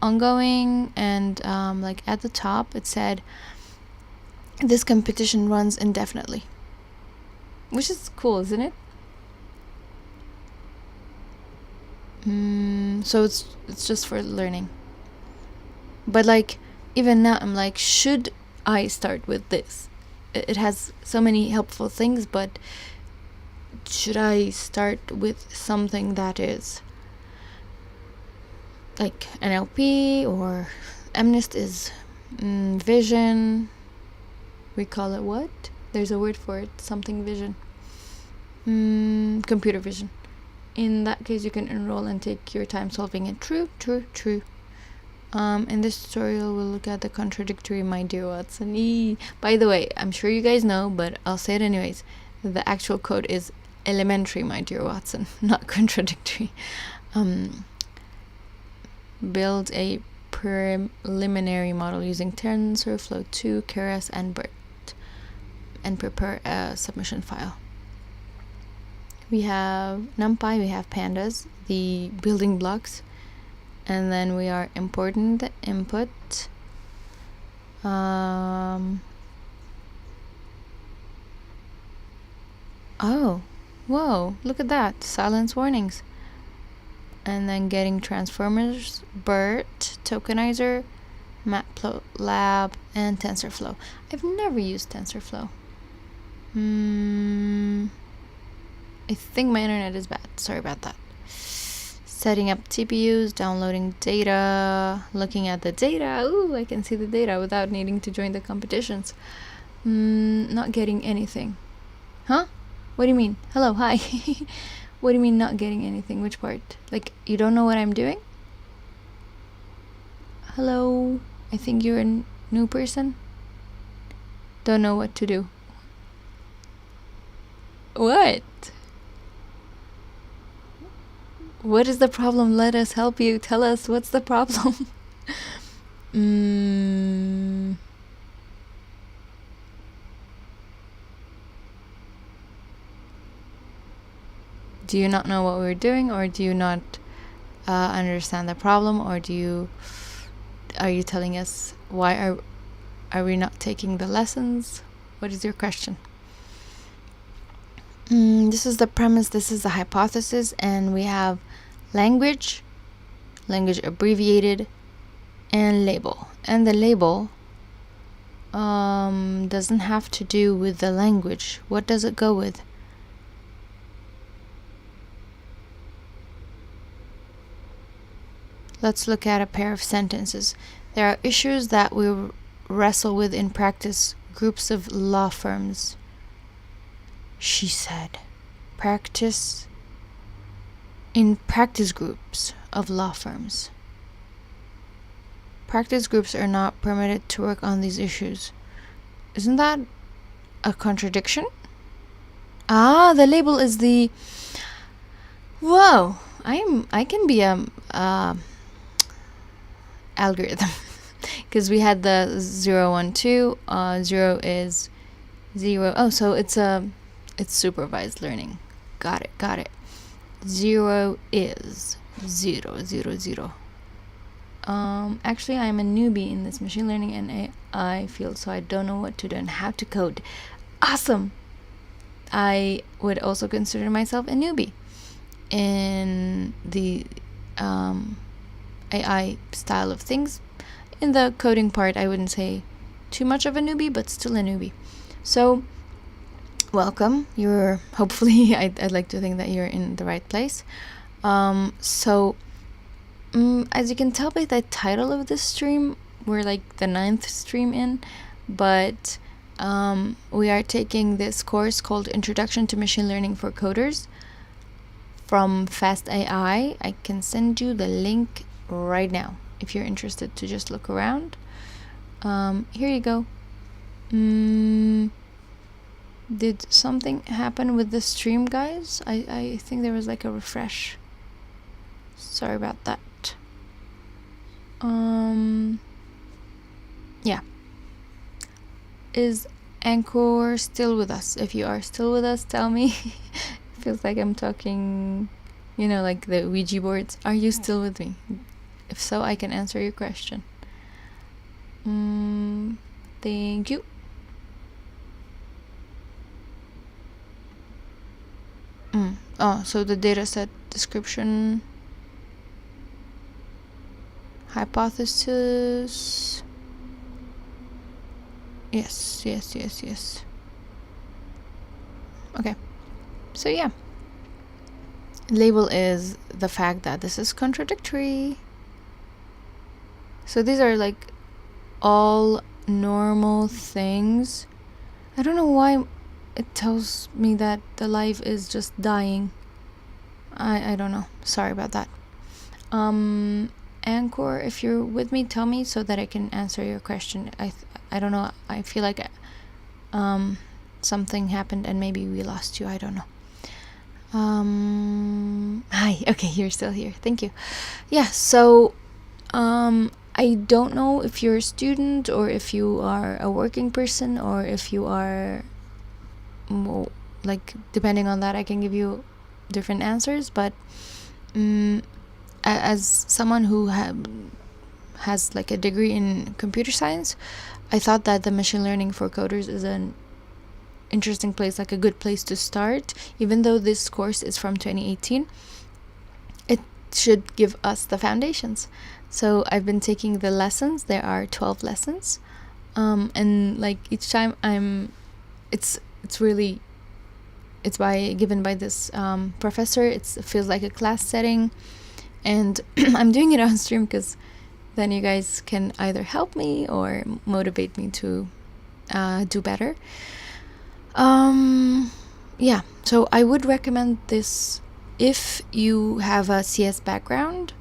Ongoing, and like at the top it said this competition runs indefinitely, which is cool, isn't it? So it's just for learning. But like even now I'm like, should I start with this? It has so many helpful things, but should I start with something that is like NLP or MNIST is vision? We call it what? There's a word for it. Something vision. Computer vision. In that case, you can enroll and take your time solving it. True. In this tutorial, we'll look at the contradictory, my dear Watson. By the way, I'm sure you guys know, but I'll say it anyways. The actual code is elementary, my dear Watson, not contradictory. Build a preliminary model using TensorFlow 2, Keras, and BERT, and prepare a submission file. We have NumPy, we have pandas, the building blocks, and then we are important input. Oh, whoa, look at that, silence warnings. And then getting transformers, BERT, tokenizer, MATLAB, and TensorFlow. I've never used TensorFlow. I think my internet is bad. Sorry about that. Setting up TPUs, downloading data, looking at the data. Ooh, I can see the data without needing to join the competitions. Not getting anything. Huh? What do you mean? Hello, hi. What do you mean not getting anything? Which part? Like, you don't know what I'm doing? Hello. I think you're a new person. Don't know what to do. What? What is the problem? Let us help you. Tell us what's the problem. Do you not know what we're doing, or do you not understand the problem, or are you telling us why are we not taking the lessons? What is your question? This is the premise, this is the hypothesis, and we have language abbreviated, and label. And the label doesn't have to do with the language. What does it go with? Let's look at a pair of sentences. There are issues that we wrestle with in practice groups of law firms. She said, practice groups of law firms. Practice groups are not permitted to work on these issues. Isn't that a contradiction? The label is the... Whoa! I can be a algorithm, because we had the 0, 1, 2. 0 is 0. Oh, so it's supervised learning. Got it. 0 is 0, 0, 0. Actually, I'm a newbie in this machine learning and AI field, so I don't know what to do and how to code. Awesome! I would also consider myself a newbie in the AI style of things. In the coding part, I wouldn't say too much of a newbie, but still a newbie. So, welcome. You're hopefully, I'd like to think that you're in the right place. As you can tell by the title of this stream, we're like the 9th stream in, but we are taking this course called Introduction to Machine Learning for Coders from fast.ai. I can send you the link right now if you're interested to just look around. Here you go. Did something happen with the stream, guys? I think there was like a refresh. Sorry about that. Yeah. Is Anchor still with us? If you are still with us, tell me. Feels like I'm talking, like the Ouija boards. Are you still with me? If so, I can answer your question. Thank you. So the dataset description, hypothesis. Yes. Okay. So yeah. Label is the fact that this is contradictory. So these are like all normal things. I don't know why it tells me that the life is just dying. I don't know. Sorry about that. Anchor, if you're with me, tell me so that I can answer your question. I don't know. I feel like something happened and maybe we lost you. I don't know. Hi. Okay, you're still here. Thank you. Yeah, so I don't know if you're a student or if you are a working person or if you are depending on that I can give you different answers, but as someone who has like a degree in computer science, I thought that the machine learning for coders is an interesting place, like a good place to start. Even though this course is from 2018, it should give us the foundations. So I've been taking the lessons. There are 12 lessons, and like each time it's given by this professor. It feels like a class setting, and I'm doing it on stream because then you guys can either help me or motivate me to do better. Yeah, so I would recommend this if you have a CS background,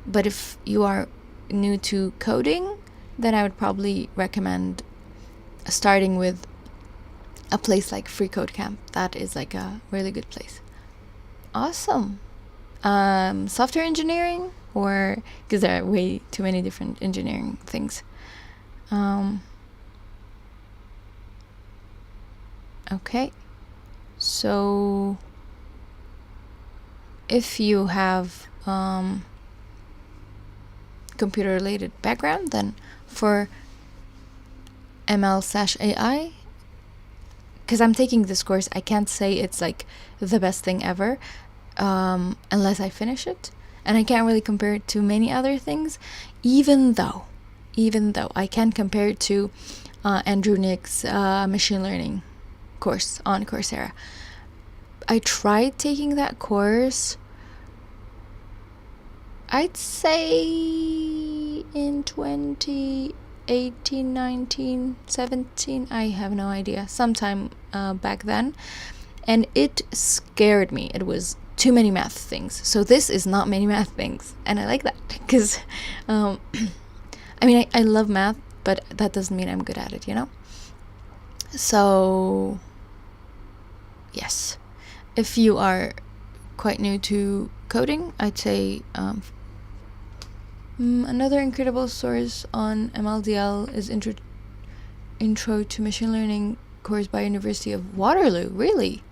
but if you are new to coding, then I would probably recommend starting with a place like Free Code Camp. That is like a really good place. Awesome. Software engineering, or because there are way too many different engineering things. Okay, so if you have computer related background, then for ML/AI, because I'm taking this course, I can't say it's like the best thing ever unless I finish it, and I can't really compare it to many other things, even though I can compare it to Andrew Nick's machine learning course on Coursera. I tried taking that course, I'd say in 2018, 19, 17, I have no idea, sometime back then, and it scared me. It was too many math things. So this is not many math things, and I like that, because I mean, I love math, but that doesn't mean I'm good at it, you know? So yes, if you are quite new to coding, I'd say another incredible source on MLDL is Intro to Machine Learning course by University of Waterloo. Really?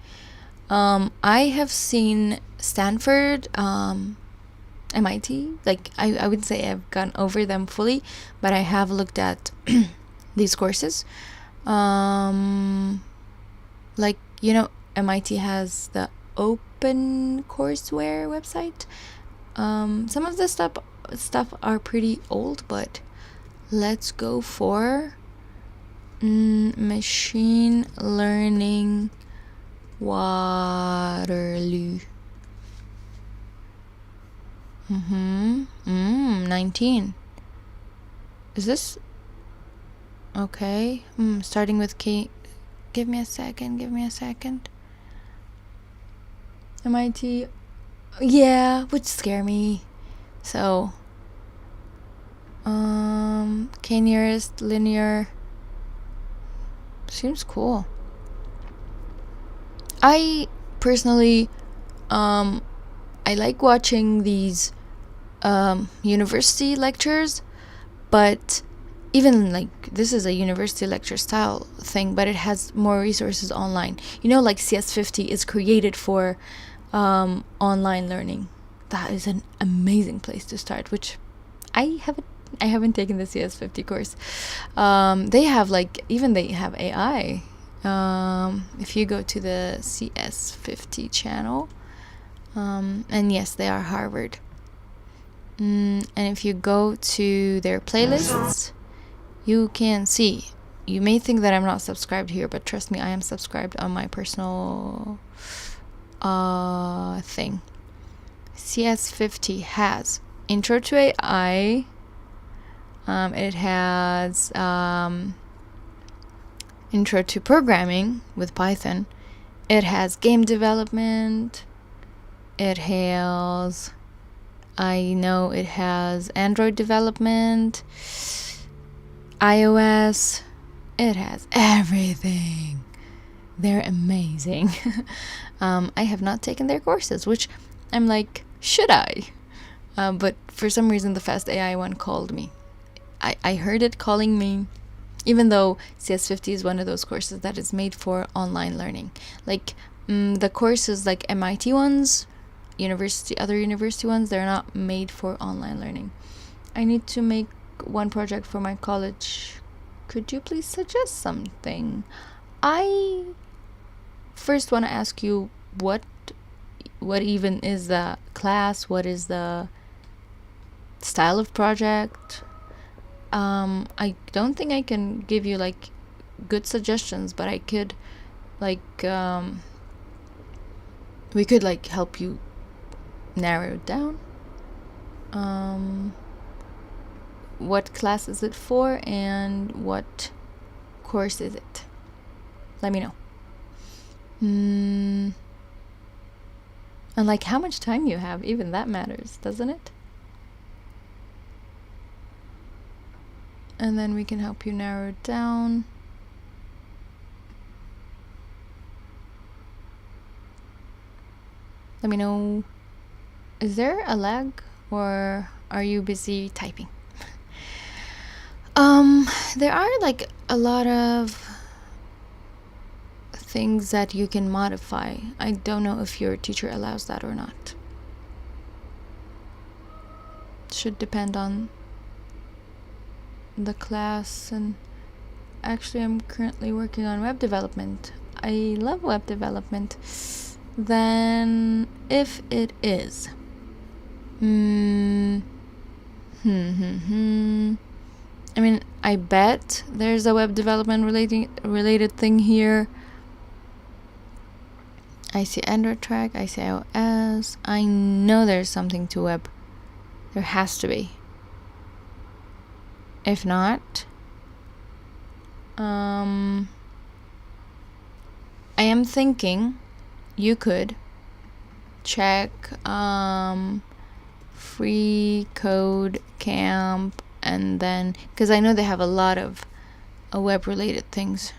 I have seen Stanford, MIT, like I would say I've gone over them fully, but I have looked at these courses. Like, you know, MIT has the Open Courseware website. Some of the stuff are pretty old, but let's go for machine learning Waterloo. 19. Is this okay? Starting with K. Give me a second. MIT, yeah, would scare me. So K nearest linear seems cool. I personally I like watching these university lectures, but even like this is a university lecture style thing, but it has more resources online. You know, like CS50 is created for online learning. That is an amazing place to start, which I haven't taken the CS50 course. They have they have AI. If you go to the CS50 channel, and yes, they are Harvard. And if you go to their playlists, you can see. You may think that I'm not subscribed here, but trust me, I am subscribed on my personal thing. CS50 has Intro to AI. It has Intro to Programming with Python. It has Game Development. It has, I know it has Android development, iOS. It has everything. They're amazing. I have not taken their courses, which I'm like, should I? But for some reason, the Fast AI one called me. I heard it calling me, even though CS50 is one of those courses that is made for online learning. Like the courses like MIT ones, other university ones, they're not made for online learning. I need to make one project for my college. Could you please suggest something? I first want to ask you what even is the class? What is the style of project? I don't think I can give you like good suggestions, but I could we could like help you narrow it down. What class is it for, and what course is it? Let me know. And like how much time you have, even that matters, doesn't it? and then we can help you narrow it down. Let me know. Is there a lag, or are you busy typing? There are like a lot of things that you can modify. I don't know if your teacher allows that or not. Should depend on the class. And actually, I'm currently working on web development. I love web development. Then if it is I mean, I bet there's a web development related thing here. I see Android track, I see iOS. I know there's something to web. There has to be. If not, I am thinking you could check Free Code Camp, and then, because I know they have a lot of web related things,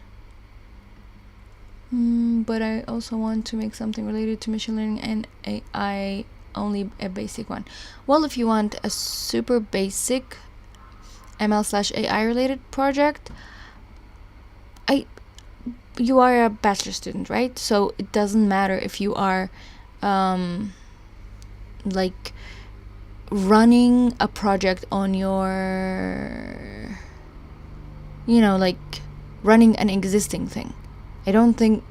but I also want to make something related to machine learning and AI, only a basic one. Well, if you want a super basic ML/AI related project, you are a bachelor student, right? So it doesn't matter if you are like running a project on your, like running an existing thing. I don't think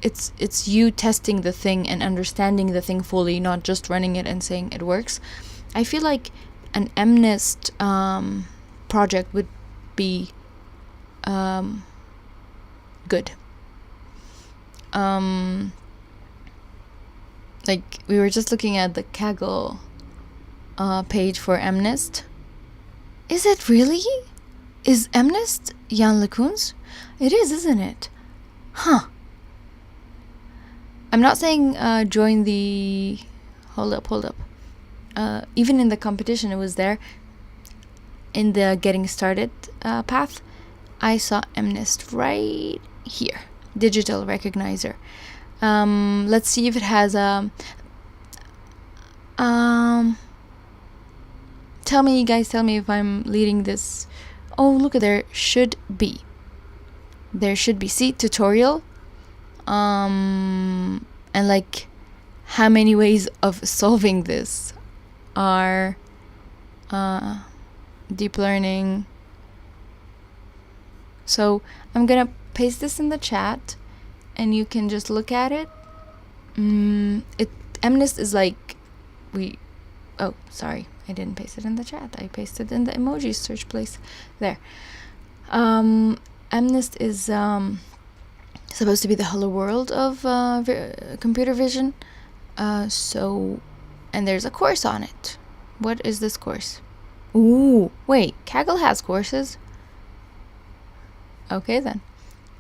it's you testing the thing and understanding the thing fully, not just running it and saying it works. I feel like an MNIST project would be good. Like, we were just looking at the Kaggle page for MNIST. Is it really? Is MNIST Jan LeCun's? It is, isn't it? Huh. I'm not saying join the... Hold up. Even in the competition, it was there. In the getting started path, I saw MNIST right here. Digital recognizer. Let's see if it has a... Tell me if I'm leading this. Oh, look, there should be. See, tutorial. And like, how many ways of solving this are deep learning. So I'm gonna paste this in the chat, and you can just look at it. MNIST is like, oh, sorry, I didn't paste it in the chat. I pasted it in the emoji search place there. MNIST is supposed to be the hello world of computer vision. And there's a course on it. What is this course? Ooh, wait, Kaggle has courses? Okay then.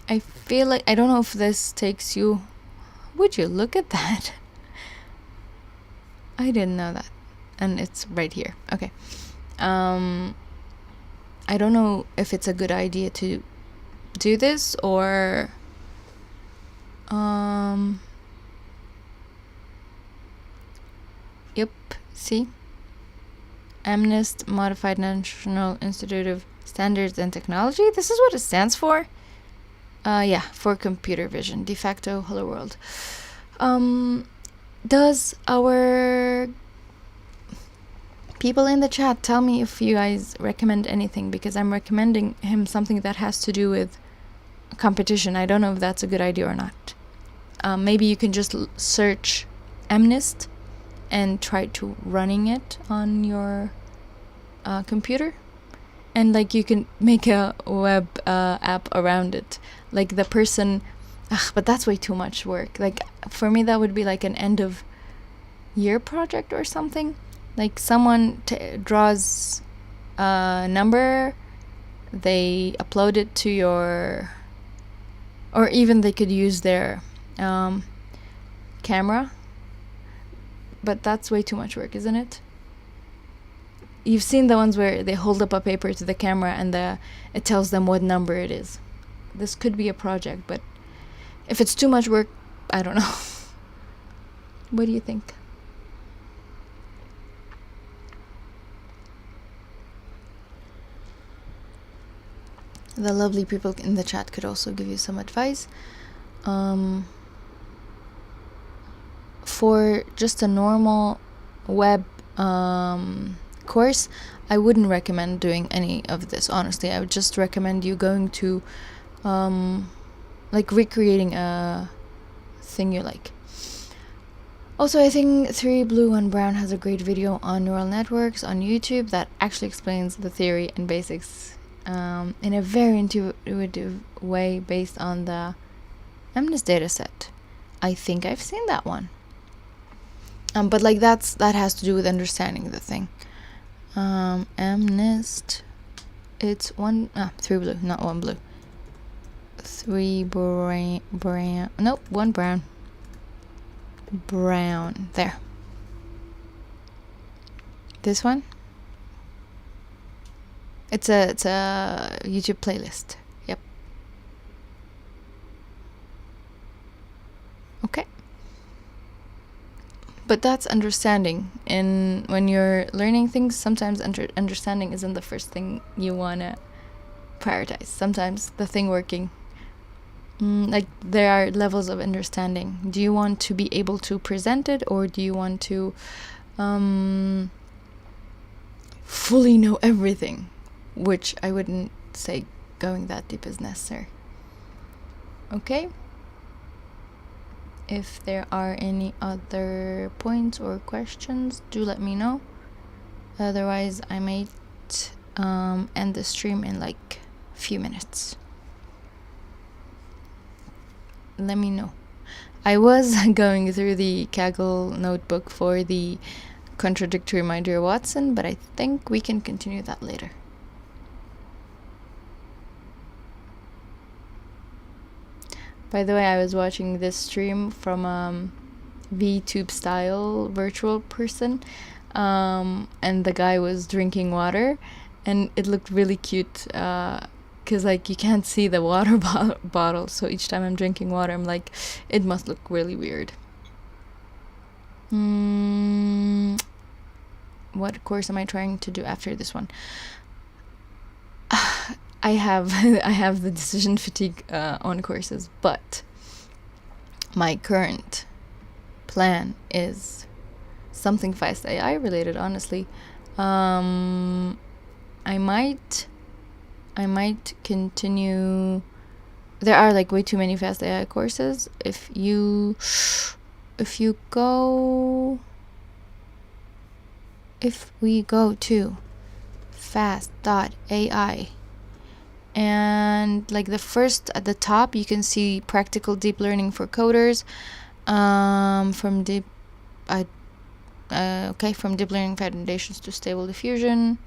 I feel like, I don't know if this takes you... Would you look at that? I didn't know that. And it's right here. Okay. I don't know if it's a good idea to do this, or... Yep, see? MNIST, Modified National Institute of Standards and Technology. This is what it stands for. Yeah, for computer vision. De facto hello world. Does our people in the chat tell me if you guys recommend anything, because I'm recommending him something that has to do with competition. I don't know if that's a good idea or not. Maybe you can just search MNIST and try to running it on your computer, and like you can make a web app around it, like the person. But that's way too much work. Like, for me, that would be like an end of year project or something. Like, someone draws a number, they upload it to your, or even they could use their camera. But that's way too much work, isn't it? you've seen the ones where they hold up a paper to the camera and it tells them what number it is. This could be a project, but if it's too much work, I don't know. What do you think? The lovely people in the chat could also give you some advice. For just a normal web course, I wouldn't recommend doing any of this, honestly. I would just recommend you going to like recreating a thing you like. Also, I think 3 Blue 1 Brown has a great video on neural networks on YouTube that actually explains the theory and basics in a very intuitive way based on the MNIST dataset. I think I've seen that one. But like that has to do with understanding the thing. MNIST, it's 3 blue, not 1 blue. 3 brown, nope, 1 brown. Brown, there. This one? It's a YouTube playlist. Yep. Okay. But that's understanding. And when you're learning things, sometimes understanding isn't the first thing you want to prioritize. Sometimes the thing working, like there are levels of understanding. Do you want to be able to present it, or do you want to fully know everything? Which I wouldn't say going that deep is necessary. Okay? If there are any other points or questions, do let me know. Otherwise, I might end the stream in like a few minutes. Let me know. I was going through the Kaggle notebook for the contradictory my dear Watson, but I think we can continue that later. By the way, I was watching this stream from VTube style virtual person, and the guy was drinking water, and it looked really cute, because like you can't see the water bottle, so each time I'm drinking water, I'm like, it must look really weird. What course am I trying to do after this one? I have the decision fatigue on courses, but my current plan is something fast AI related, honestly. I might continue. There are like way too many fast AI courses. If we go to fast.ai, and like the first at the top, you can see practical deep learning for coders, from deep learning foundations to stable diffusion.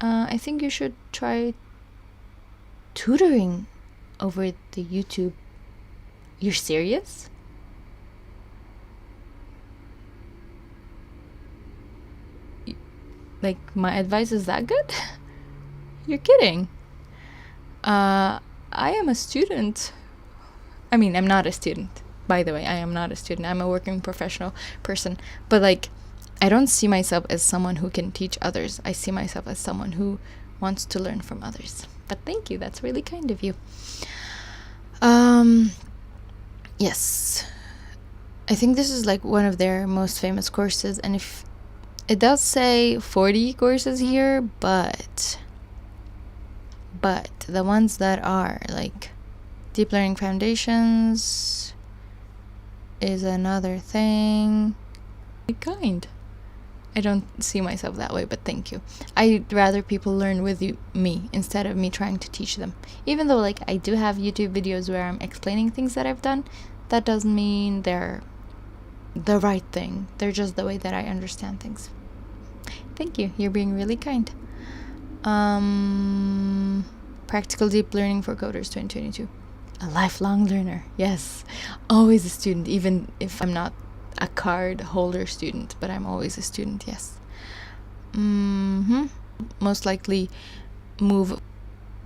I think you should try tutoring over the YouTube. You're serious? Like, my advice is that good? You're kidding. I am a student. I mean, I'm not a student. By the way, I am not a student. I'm a working professional person. But like, I don't see myself as someone who can teach others. I see myself as someone who wants to learn from others. But thank you. That's really kind of you. Yes. I think this is like one of their most famous courses. And if it does say 40 courses here, but the ones that are like deep learning foundations is another thing. Kind. I don't see myself that way, but thank you. I'd rather people learn with me instead of me trying to teach them. Even though like I do have YouTube videos where I'm explaining things that I've done, that doesn't mean they're the right thing. They're just the way that I understand things. Thank you. You're being really kind. Practical deep learning for coders 2022. A lifelong learner. Yes. Always a student, even if I'm not a card holder student, but I'm always a student. Yes. most likely move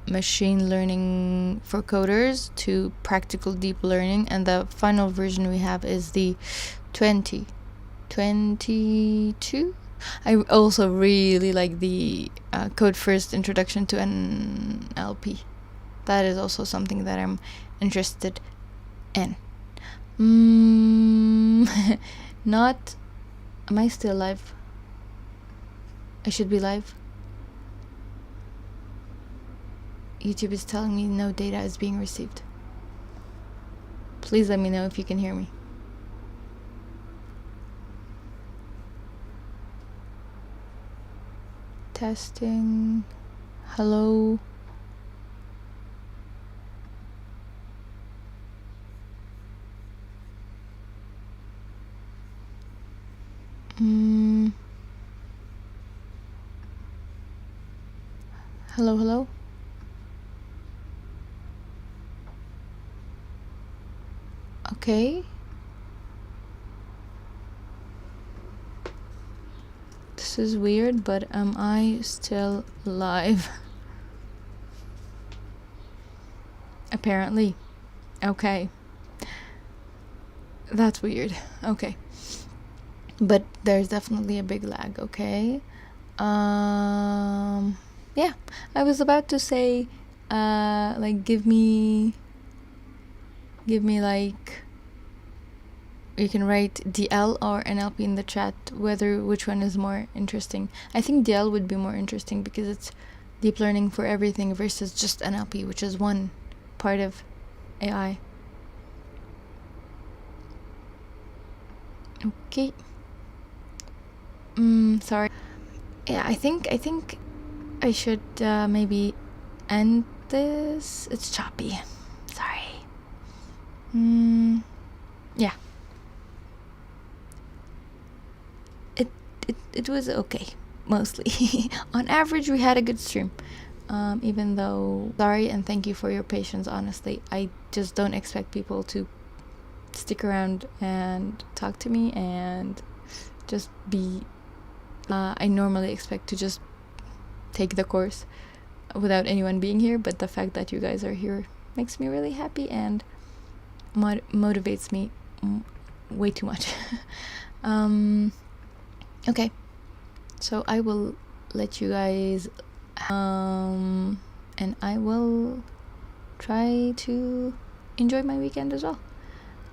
machine learning for coders to practical deep learning, and the final version we have is the 2022. I also really like the code first introduction to NLP. That is also something that I'm interested in. Not, am I still live? I should be live. YouTube is telling me no data is being received. Please let me know if you can hear me. Testing. Hello. Hello. Okay. This is weird, but am I still live? Apparently. Okay. That's weird. Okay. But there's definitely a big lag, okay? Yeah. I was about to say, like, give me like, you can write DL or NLP in the chat, which one is more interesting. I think DL would be more interesting because it's deep learning for everything versus just NLP, which is one part of AI. Okay. Sorry. Yeah, I think I should maybe end this. It's choppy. Sorry. Yeah. It was okay, mostly. On average, we had a good stream. Even though, sorry, and thank you for your patience, honestly. I just don't expect people to stick around and talk to me and just be... I normally expect to just take the course without anyone being here, but the fact that you guys are here makes me really happy and motivates me way too much. Okay, so I will let you guys and I will try to enjoy my weekend as well.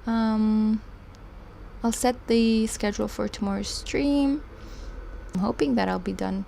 I'll set the schedule for tomorrow's stream. I'm hoping that I'll be done